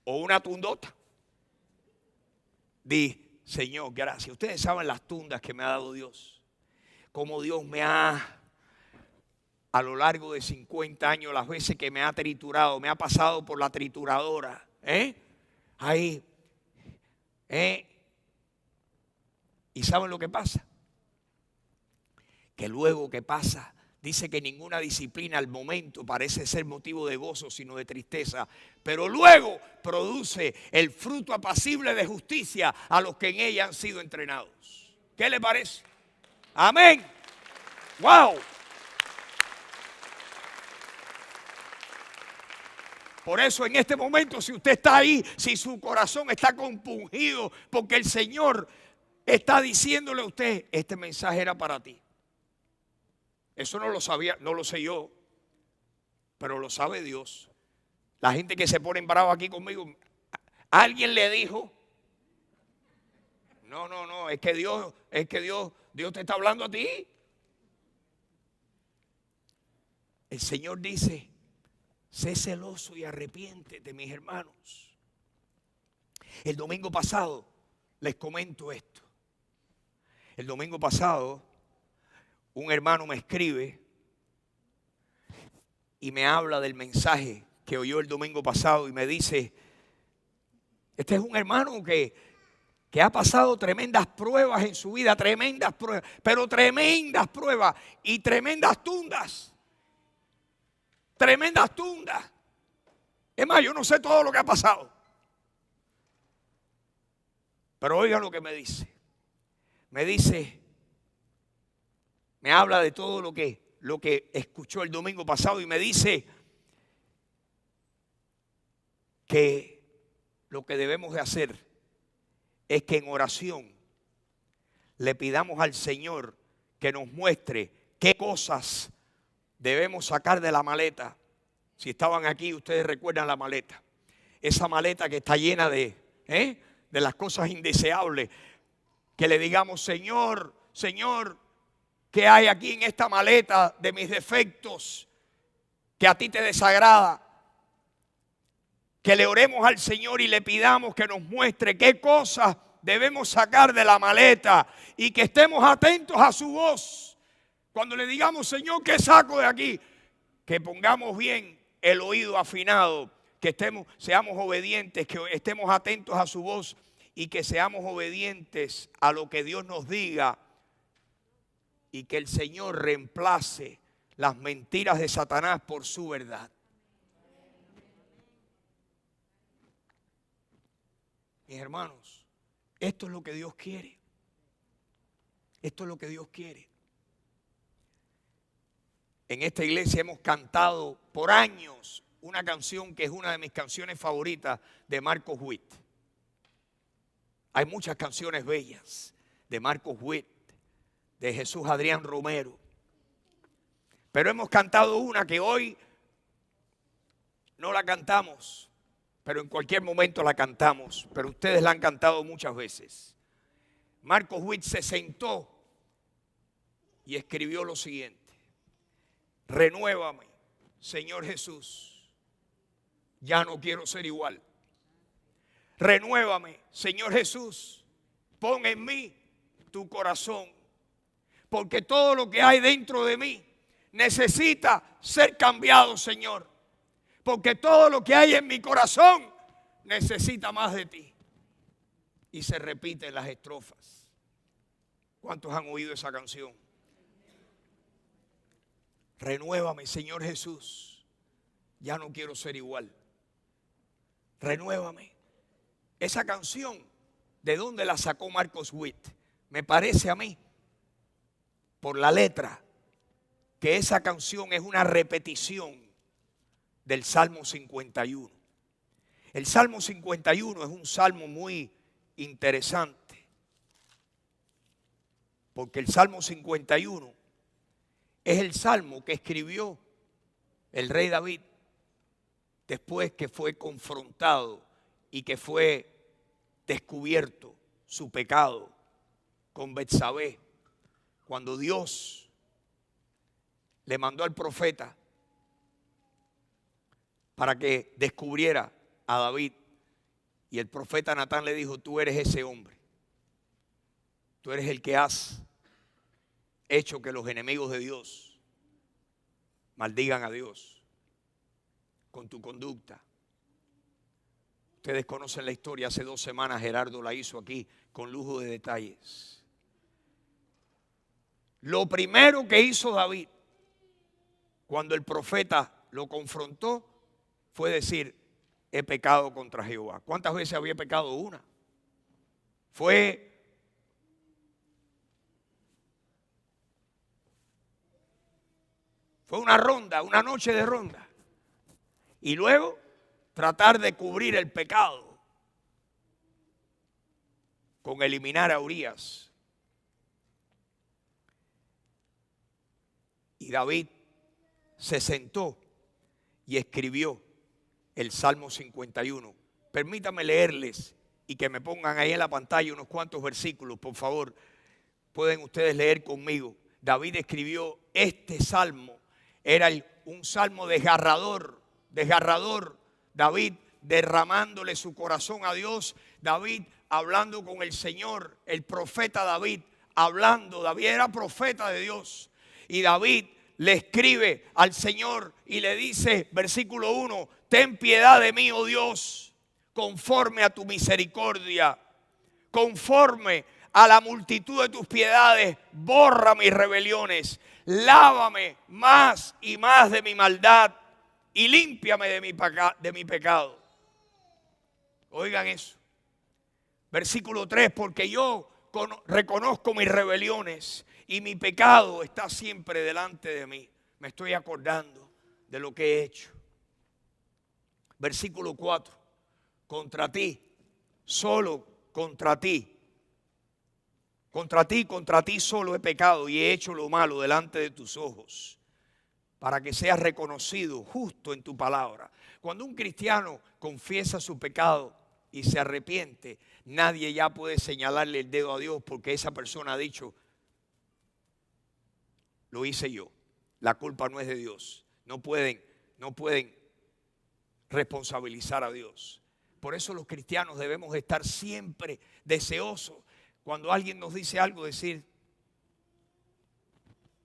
o una tundota, di, Señor, gracias. Ustedes saben las tundas que me ha dado Dios. Cómo Dios me ha, a lo largo de 50 años, las veces que me ha triturado, me ha pasado por la trituradora. Ahí. ¿Y saben lo que pasa? Que luego que pasa, dice que ninguna disciplina al momento parece ser motivo de gozo, sino de tristeza. Pero luego produce el fruto apacible de justicia a los que en ella han sido entrenados. ¿Qué le parece? Amén. ¡Wow! Por eso en este momento, si usted está ahí, si su corazón está compungido, porque el Señor está diciéndole a usted, este mensaje era para ti. Eso no lo sabía, no lo sé yo, pero lo sabe Dios. La gente que se pone bravo aquí conmigo, alguien le dijo, no, es que Dios te está hablando a ti. El Señor dice, sé celoso y arrepiéntete, mis hermanos. El domingo pasado les comento esto. El domingo pasado un hermano me escribe y me habla del mensaje que oyó el domingo pasado y me dice, este es un hermano que ha pasado tremendas pruebas en su vida, tremendas pruebas, pero tremendas pruebas y tremendas tundas. Tremendas tundas. Es más, yo no sé todo lo que ha pasado. Pero oigan lo que me dice. Me dice, me habla de todo lo que escuchó el domingo pasado y me dice que lo que debemos de hacer es que en oración le pidamos al Señor que nos muestre qué cosas debemos sacar de la maleta Si estaban aquí, ustedes recuerdan la maleta. Esa maleta que está llena de las cosas indeseables. Que le digamos, Señor, Señor, ¿qué hay aquí en esta maleta de mis defectos que a ti te desagrada? Que le oremos al Señor y le pidamos que nos muestre qué cosas debemos sacar de la maleta y que estemos atentos a su voz. Cuando le digamos, Señor, ¿qué saco de aquí? Que pongamos bien el oído afinado, que seamos obedientes, que estemos atentos a su voz y que seamos obedientes a lo que Dios nos diga y que el Señor reemplace las mentiras de Satanás por su verdad. Mis hermanos, esto es lo que Dios quiere. Esto es lo que Dios quiere. En esta iglesia hemos cantado por años una canción que es una de mis canciones favoritas de Marcos Witt. Hay muchas canciones bellas de Marcos Witt, de Jesús Adrián Romero. Pero hemos cantado una que hoy no la cantamos, pero en cualquier momento la cantamos. Pero ustedes la han cantado muchas veces. Marcos Witt se sentó y escribió lo siguiente: renuévame, Señor Jesús, ya no quiero ser igual. Renuévame, Señor Jesús, pon en mí tu corazón, porque todo lo que hay dentro de mí necesita ser cambiado, Señor, porque todo lo que hay en mi corazón necesita más de ti. Y se repiten las estrofas. ¿Cuántos han oído esa canción? Renuévame, Señor Jesús, ya no quiero ser igual. Renuévame. Esa canción, ¿de dónde la sacó Marcos Witt? Me parece a mí, por la letra, que esa canción es una repetición del Salmo 51. El Salmo 51 es un salmo muy interesante, porque el Salmo 51 es el salmo que escribió el rey David después que fue confrontado y que fue descubierto su pecado con Betsabé, cuando Dios le mandó al profeta para que descubriera a David, y el profeta Natán le dijo: tú eres ese hombre, tú eres el que has hecho que los enemigos de Dios maldigan a Dios con tu conducta. Ustedes conocen la historia, hace 2 semanas Gerardo la hizo aquí con lujo de detalles. Lo primero que hizo David cuando el profeta lo confrontó fue decir: he pecado contra Jehová. ¿Cuántas veces había pecado? Una. Fue una ronda, una noche de ronda. Y luego tratar de cubrir el pecado con eliminar a Urías. Y David se sentó y escribió el Salmo 51. Permítanme leerles y que me pongan ahí en la pantalla unos cuantos versículos, por favor. Pueden ustedes leer conmigo. David escribió este salmo. Era un salmo desgarrador. David derramándole su corazón a Dios. David hablando con el Señor. El profeta David hablando. David era profeta de Dios. Y David le escribe al Señor y le dice, versículo 1, ten piedad de mí, oh Dios, conforme a tu misericordia, conforme a la multitud de tus piedades, borra mis rebeliones, lávame más y más de mi maldad y límpiame de mi pecado. Oigan eso. Versículo 3, porque yo reconozco mis rebeliones y mi pecado está siempre delante de mí. Me estoy acordando de lo que he hecho. Versículo 4, contra ti, solo contra ti solo he pecado y he hecho lo malo delante de tus ojos, para que seas reconocido justo en tu palabra. Cuando un cristiano confiesa su pecado y se arrepiente, nadie ya puede señalarle el dedo a Dios porque esa persona ha dicho, lo hice yo, la culpa no es de Dios. No pueden responsabilizar a Dios. Por eso los cristianos debemos estar siempre deseosos. Cuando alguien nos dice algo, decir,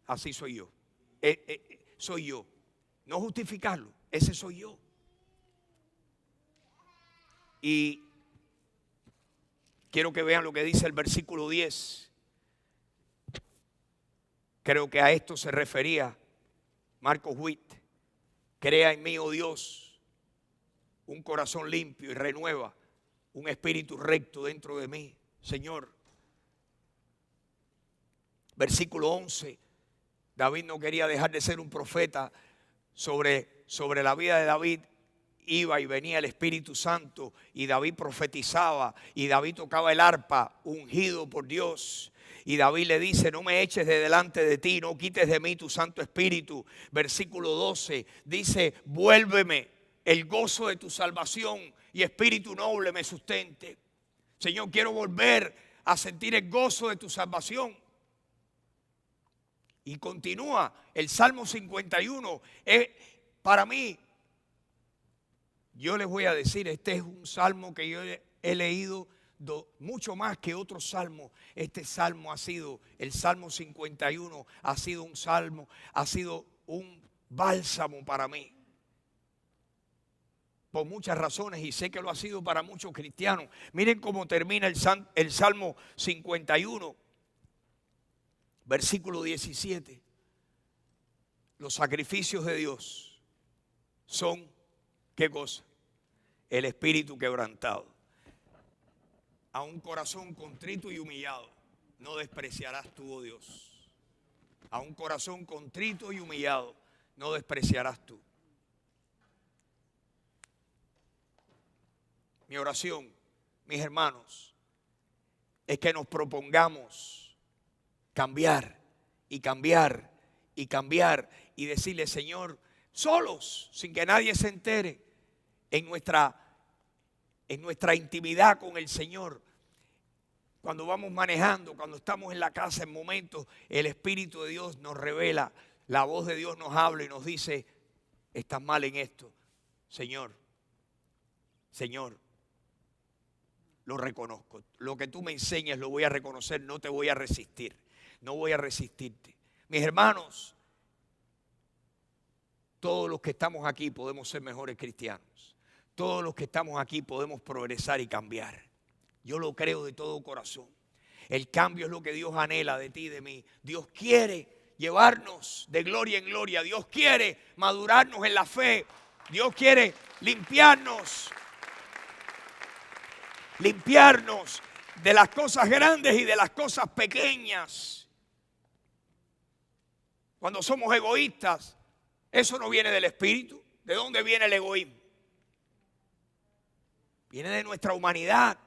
así soy yo. Soy yo. No justificarlo, ese soy yo. Y quiero que vean lo que dice el versículo 10. Creo que a esto se refería Marcos Witt. Crea en mí, oh Dios, un corazón limpio y renueva un espíritu recto dentro de mí, Señor. Versículo 11. David no quería dejar de ser un profeta. Sobre la vida de David iba y venía el Espíritu Santo y David profetizaba y David tocaba el arpa, ungido por Dios. Y David le dice, no me eches de delante de ti, no quites de mí tu Santo Espíritu. Versículo 12 dice, vuélveme el gozo de tu salvación y espíritu noble me sustente. Señor, quiero volver a sentir el gozo de tu salvación. Y continúa el Salmo 51. Para mí, yo les voy a decir, este es un salmo que yo he leído mucho más que otros salmos. Este salmo ha sido, el Salmo 51 ha sido un salmo, ha sido un bálsamo para mí. Por muchas razones, y sé que lo ha sido para muchos cristianos. Miren cómo termina el Salmo 51. Versículo 17. Los sacrificios de Dios son, ¿qué cosa? El espíritu quebrantado. A un corazón contrito y humillado no despreciarás tú, oh Dios. A un corazón contrito y humillado no despreciarás tú. Mi oración, mis hermanos, es que nos propongamos cambiar y cambiar y cambiar y decirle, Señor, solos, sin que nadie se entere, en nuestra intimidad con el Señor. Cuando vamos manejando, cuando estamos en la casa, en momentos, el Espíritu de Dios nos revela, la voz de Dios nos habla y nos dice, estás mal en esto. Señor, lo reconozco. Lo que tú me enseñes lo voy a reconocer, no te voy a resistir. No voy a resistirte. Mis hermanos, todos los que estamos aquí podemos ser mejores cristianos. Todos los que estamos aquí podemos progresar y cambiar. Yo lo creo de todo corazón. El cambio es lo que Dios anhela de ti y de mí. Dios quiere llevarnos de gloria en gloria. Dios quiere madurarnos en la fe. Dios quiere limpiarnos de las cosas grandes y de las cosas pequeñas. Cuando somos egoístas, eso no viene del espíritu. ¿De dónde viene el egoísmo? Viene de nuestra humanidad.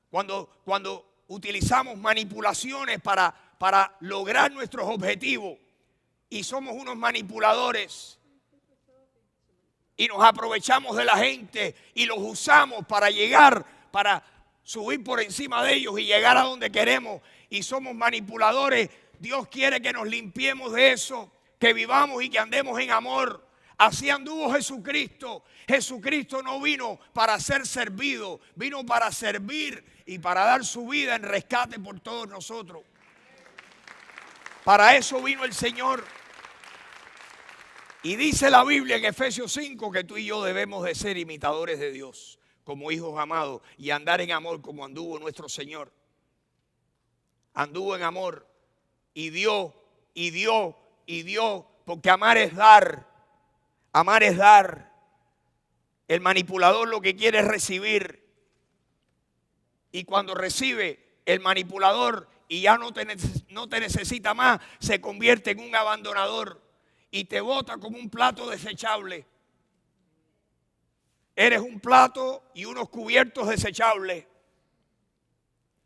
Cuando utilizamos manipulaciones para lograr nuestros objetivos y somos unos manipuladores y nos aprovechamos de la gente y los usamos para subir por encima de ellos y llegar a donde queremos y somos manipuladores. Dios quiere que nos limpiemos de eso, que vivamos y que andemos en amor. Así anduvo Jesucristo. Jesucristo no vino para ser servido, vino para servir y para dar su vida en rescate por todos nosotros. Para eso vino el Señor. Y dice la Biblia en Efesios 5 que tú y yo debemos de ser imitadores de Dios, como hijos amados, y andar en amor como anduvo nuestro Señor. Anduvo en amor. Y dio, porque amar es dar. Amar es dar. El manipulador lo que quiere es recibir. Y cuando recibe el manipulador y ya no te necesita más, se convierte en un abandonador y te bota como un plato desechable. Eres un plato y unos cubiertos desechables.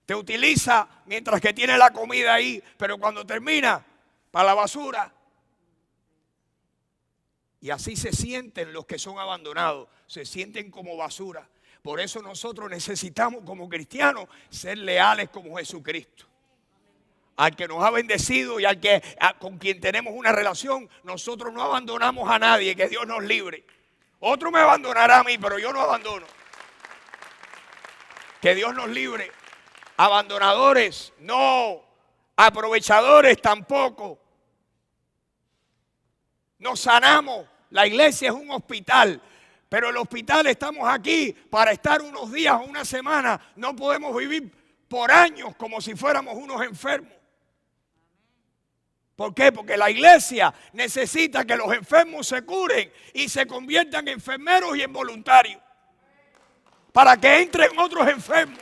Te utiliza mientras que tiene la comida ahí, pero cuando termina, para la basura. Y así se sienten los que son abandonados, se sienten como basura. Por eso nosotros necesitamos como cristianos ser leales como Jesucristo. Al que nos ha bendecido y con quien tenemos una relación, nosotros no abandonamos a nadie, que Dios nos libre. Otro me abandonará a mí, pero yo no abandono. Que Dios nos libre. Abandonadores, no. Aprovechadores, tampoco. Nos sanamos. La iglesia es un hospital. Pero el hospital estamos aquí para estar unos días o una semana. No podemos vivir por años como si fuéramos unos enfermos. ¿Por qué? Porque la iglesia necesita que los enfermos se curen y se conviertan en enfermeros y en voluntarios. Para que entren otros enfermos.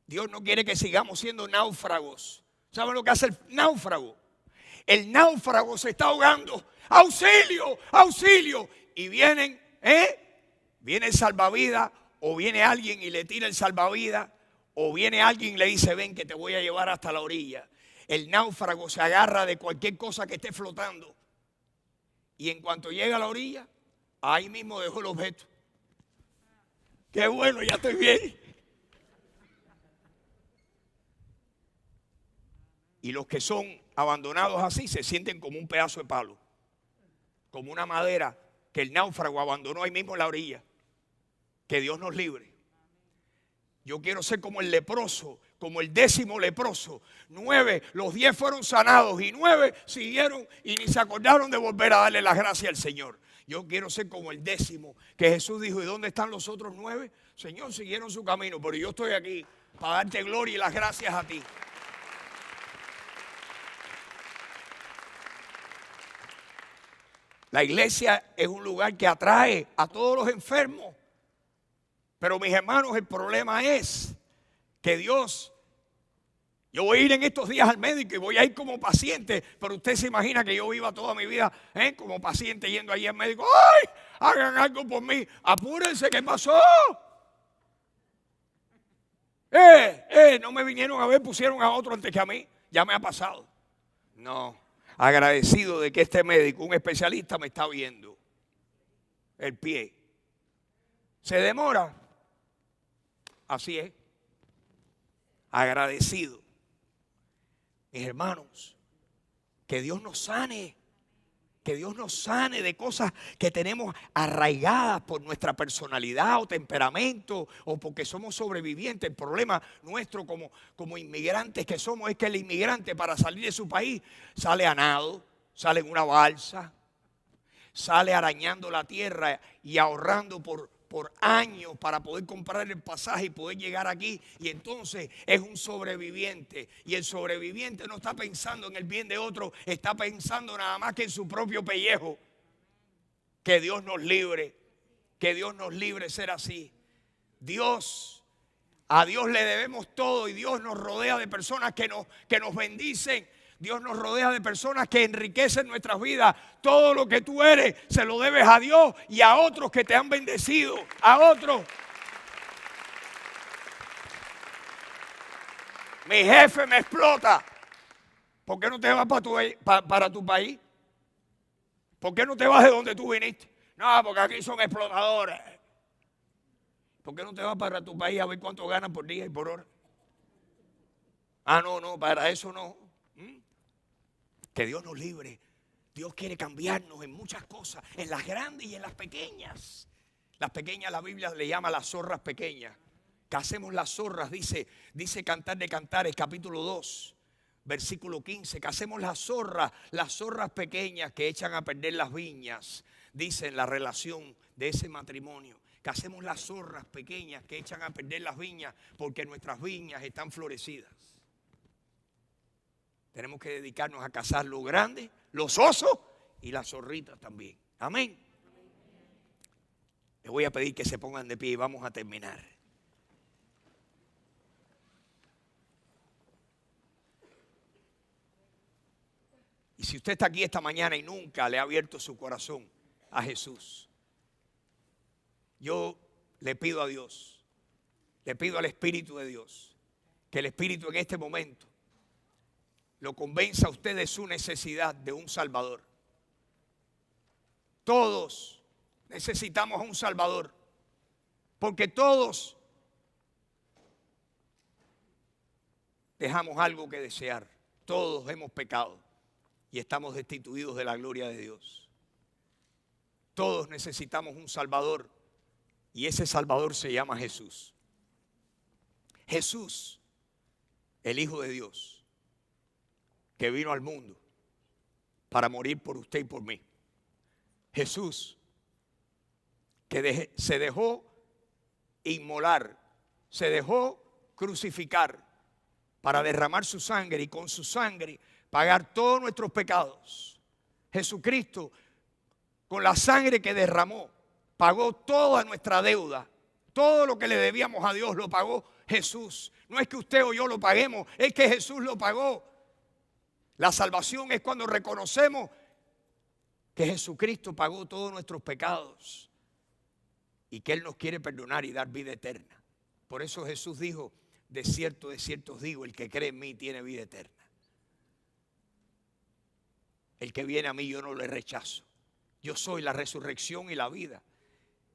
Dios no quiere que sigamos siendo náufragos. ¿Saben lo que hace el náufrago? El náufrago se está ahogando. ¡Auxilio! ¡Auxilio! Y viene el salvavidas, o viene alguien y le tira el salvavidas, o viene alguien y le dice, ven que te voy a llevar hasta la orilla. El náufrago se agarra de cualquier cosa que esté flotando. Y en cuanto llega a la orilla, ahí mismo dejó el objeto. ¡Qué bueno, ya estoy bien! Y los que son abandonados así se sienten como un pedazo de palo, como una madera que el náufrago abandonó ahí mismo en la orilla. Que Dios nos libre. Yo quiero ser como el leproso, como el 10º leproso. 9, los 10 fueron sanados y 9 siguieron y ni se acordaron de volver a darle las gracias al Señor. Yo quiero ser como el 10º, que Jesús dijo, ¿y dónde están los otros 9? Señor, siguieron su camino, pero yo estoy aquí para darte gloria y las gracias a ti. La iglesia es un lugar que atrae a todos los enfermos. Pero mis hermanos, el problema es que Dios, yo voy a ir en estos días al médico y voy a ir como paciente, pero usted se imagina que yo viva toda mi vida como paciente yendo allí al médico. ¡Ay! Hagan algo por mí, apúrense, ¿qué pasó? No me vinieron a ver, pusieron a otro antes que a mí, ya me ha pasado. No, agradecido de que este médico, un especialista, me está viendo el pie. ¿Se demora? Así es. Agradecido. Mis hermanos, que Dios nos sane. Que Dios nos sane de cosas que tenemos arraigadas por nuestra personalidad o temperamento o porque somos sobrevivientes. El problema nuestro como inmigrantes que somos es que el inmigrante para salir de su país sale a nado, sale en una balsa, sale arañando la tierra y ahorrando por años para poder comprar el pasaje y poder llegar aquí, y entonces es un sobreviviente, y el sobreviviente no está pensando en el bien de otro, está pensando nada más que en su propio pellejo. Que Dios nos libre, que Dios nos libre ser así. A Dios le debemos todo, y Dios nos rodea de personas que nos bendicen. Dios nos rodea de personas que enriquecen nuestras vidas. Todo lo que tú eres se lo debes a Dios y a otros que te han bendecido. A otros. Mi jefe me explota. ¿Por qué no te vas para tu país? ¿Por qué no te vas de donde tú viniste? No, porque aquí son explotadores. ¿Por qué no te vas para tu país a ver cuánto ganan por día y por hora? No, para eso no. Que Dios nos libre. Dios quiere cambiarnos en muchas cosas, en las grandes y en las pequeñas. Las pequeñas la Biblia le llama las zorras pequeñas. ¿Qué hacemos las zorras? Dice Cantar de Cantares, capítulo 2, versículo 15. ¿Qué hacemos las zorras pequeñas que echan a perder las viñas? Dice en la relación de ese matrimonio. ¿Qué hacemos las zorras pequeñas que echan a perder las viñas? Porque nuestras viñas están florecidas. Tenemos que dedicarnos a cazar los grandes, los osos y las zorritas también. Amén. Les voy a pedir que se pongan de pie y vamos a terminar. Y si usted está aquí esta mañana y nunca le ha abierto su corazón a Jesús, yo le pido a Dios, le pido al Espíritu de Dios, que el Espíritu en este momento lo convenza a usted de su necesidad de un Salvador. Todos necesitamos a un Salvador, porque todos dejamos algo que desear. Todos hemos pecado y estamos destituidos de la gloria de Dios. Todos necesitamos un Salvador y ese Salvador se llama Jesús. Jesús, el Hijo de Dios, que vino al mundo para morir por usted y por mí. Jesús, que se dejó inmolar, se dejó crucificar para derramar su sangre y con su sangre pagar todos nuestros pecados. Jesucristo, con la sangre que derramó, pagó toda nuestra deuda. Todo lo que le debíamos a Dios lo pagó Jesús. No es que usted o yo lo paguemos, es que Jesús lo pagó. La salvación es cuando reconocemos que Jesucristo pagó todos nuestros pecados y que Él nos quiere perdonar y dar vida eterna. Por eso Jesús dijo, de cierto os digo, el que cree en mí tiene vida eterna. El que viene a mí yo no le rechazo. Yo soy la resurrección y la vida.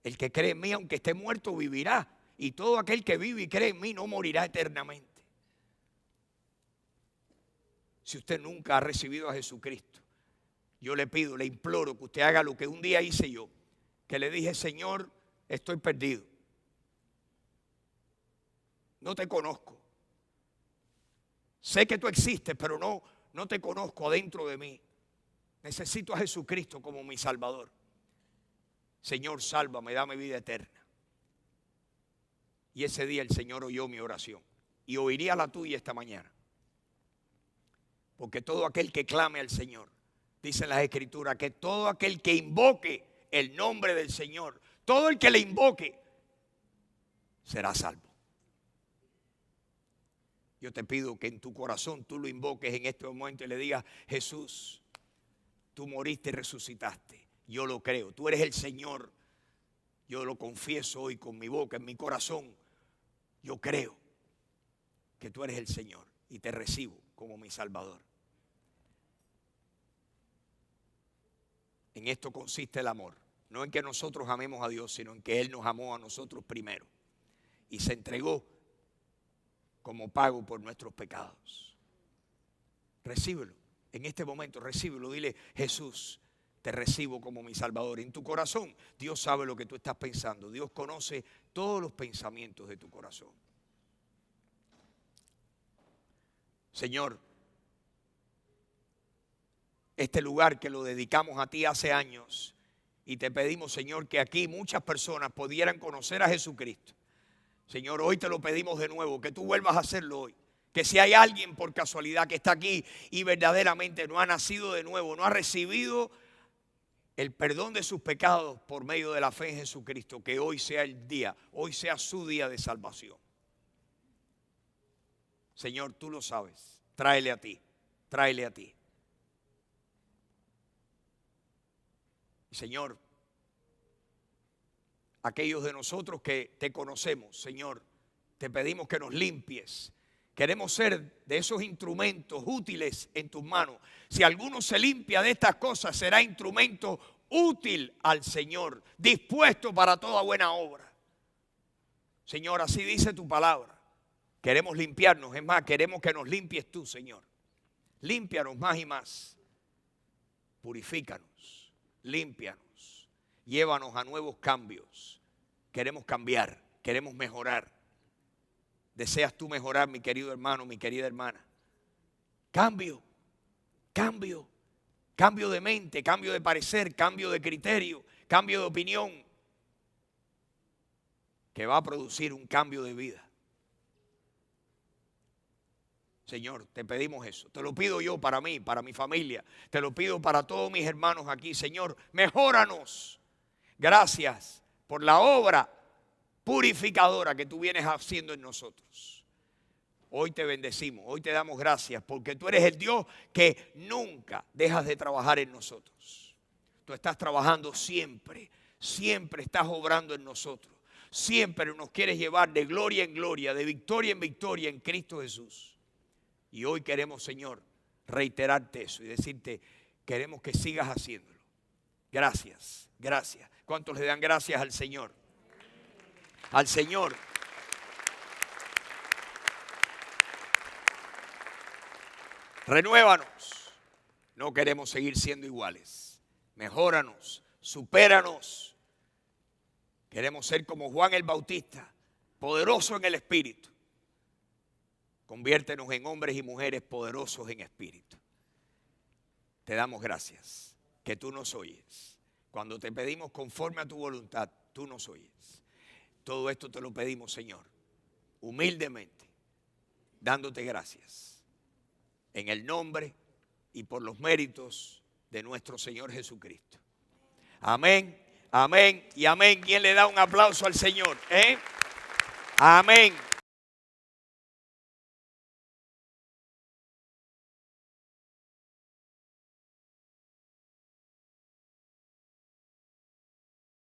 El que cree en mí, aunque esté muerto, vivirá. Y todo aquel que vive y cree en mí no morirá eternamente. Si usted nunca ha recibido a Jesucristo, yo le pido, le imploro que usted haga lo que un día hice yo. Que le dije, Señor, estoy perdido. No te conozco. Sé que tú existes, pero no te conozco adentro de mí. Necesito a Jesucristo como mi Salvador. Señor, sálvame, dame vida eterna. Y ese día el Señor oyó mi oración. Y oiría la tuya esta mañana. Porque todo aquel que clame al Señor, dicen las Escrituras, que todo aquel que invoque el nombre del Señor, todo el que le invoque, será salvo. Yo te pido que en tu corazón tú lo invoques en este momento y le digas, Jesús, tú moriste y resucitaste. Yo lo creo. Tú eres el Señor. Yo lo confieso hoy con mi boca, en mi corazón. Yo creo que tú eres el Señor y te recibo como mi Salvador. En esto consiste el amor. No en que nosotros amemos a Dios, sino en que Él nos amó a nosotros primero. Y se entregó como pago por nuestros pecados. Recíbelo. En este momento, recíbelo. Dile, Jesús, te recibo como mi Salvador. En tu corazón, Dios sabe lo que tú estás pensando. Dios conoce todos los pensamientos de tu corazón. Señor, este lugar que lo dedicamos a ti hace años y te pedimos, Señor, que aquí muchas personas pudieran conocer a Jesucristo. Señor, hoy te lo pedimos de nuevo, que tú vuelvas a hacerlo hoy. Que si hay alguien por casualidad que está aquí y verdaderamente no ha nacido de nuevo, no ha recibido el perdón de sus pecados por medio de la fe en Jesucristo, que hoy sea el día, hoy sea su día de salvación. Señor, tú lo sabes, tráele a ti, tráele a ti. Señor, aquellos de nosotros que te conocemos, Señor, te pedimos que nos limpies. Queremos ser de esos instrumentos útiles en tus manos. Si alguno se limpia de estas cosas, será instrumento útil al Señor, dispuesto para toda buena obra. Señor, así dice tu palabra. Queremos limpiarnos, es más, queremos que nos limpies tú, Señor. Límpianos más y más. Purifícanos, límpianos, llévanos a nuevos cambios. Queremos cambiar, queremos mejorar. ¿Deseas tú mejorar, mi querido hermano, mi querida hermana? Cambio, cambio, cambio de mente, cambio de parecer, cambio de criterio, cambio de opinión, que va a producir un cambio de vida. Señor, te pedimos eso. Te lo pido yo para mí, para mi familia. Te lo pido para todos mis hermanos aquí. Señor, mejóranos. Gracias por la obra purificadora que tú vienes haciendo en nosotros. Hoy te bendecimos, hoy te damos gracias porque tú eres el Dios que nunca dejas de trabajar en nosotros. Tú estás trabajando siempre, siempre estás obrando en nosotros. Siempre nos quieres llevar de gloria en gloria, de victoria en victoria en Cristo Jesús. Y hoy queremos, Señor, reiterarte eso y decirte, queremos que sigas haciéndolo. Gracias, gracias. ¿Cuántos le dan gracias al Señor? Al Señor. Renuévanos. No queremos seguir siendo iguales. Mejóranos, supéranos. Queremos ser como Juan el Bautista, poderoso en el Espíritu. Conviértenos en hombres y mujeres poderosos en espíritu. Te damos gracias que tú nos oyes. Cuando te pedimos conforme a tu voluntad, tú nos oyes. Todo esto te lo pedimos, Señor, humildemente, dándote gracias. En el nombre y por los méritos de nuestro Señor Jesucristo. Amén, amén y amén. ¿Quién le da un aplauso al Señor? Amén.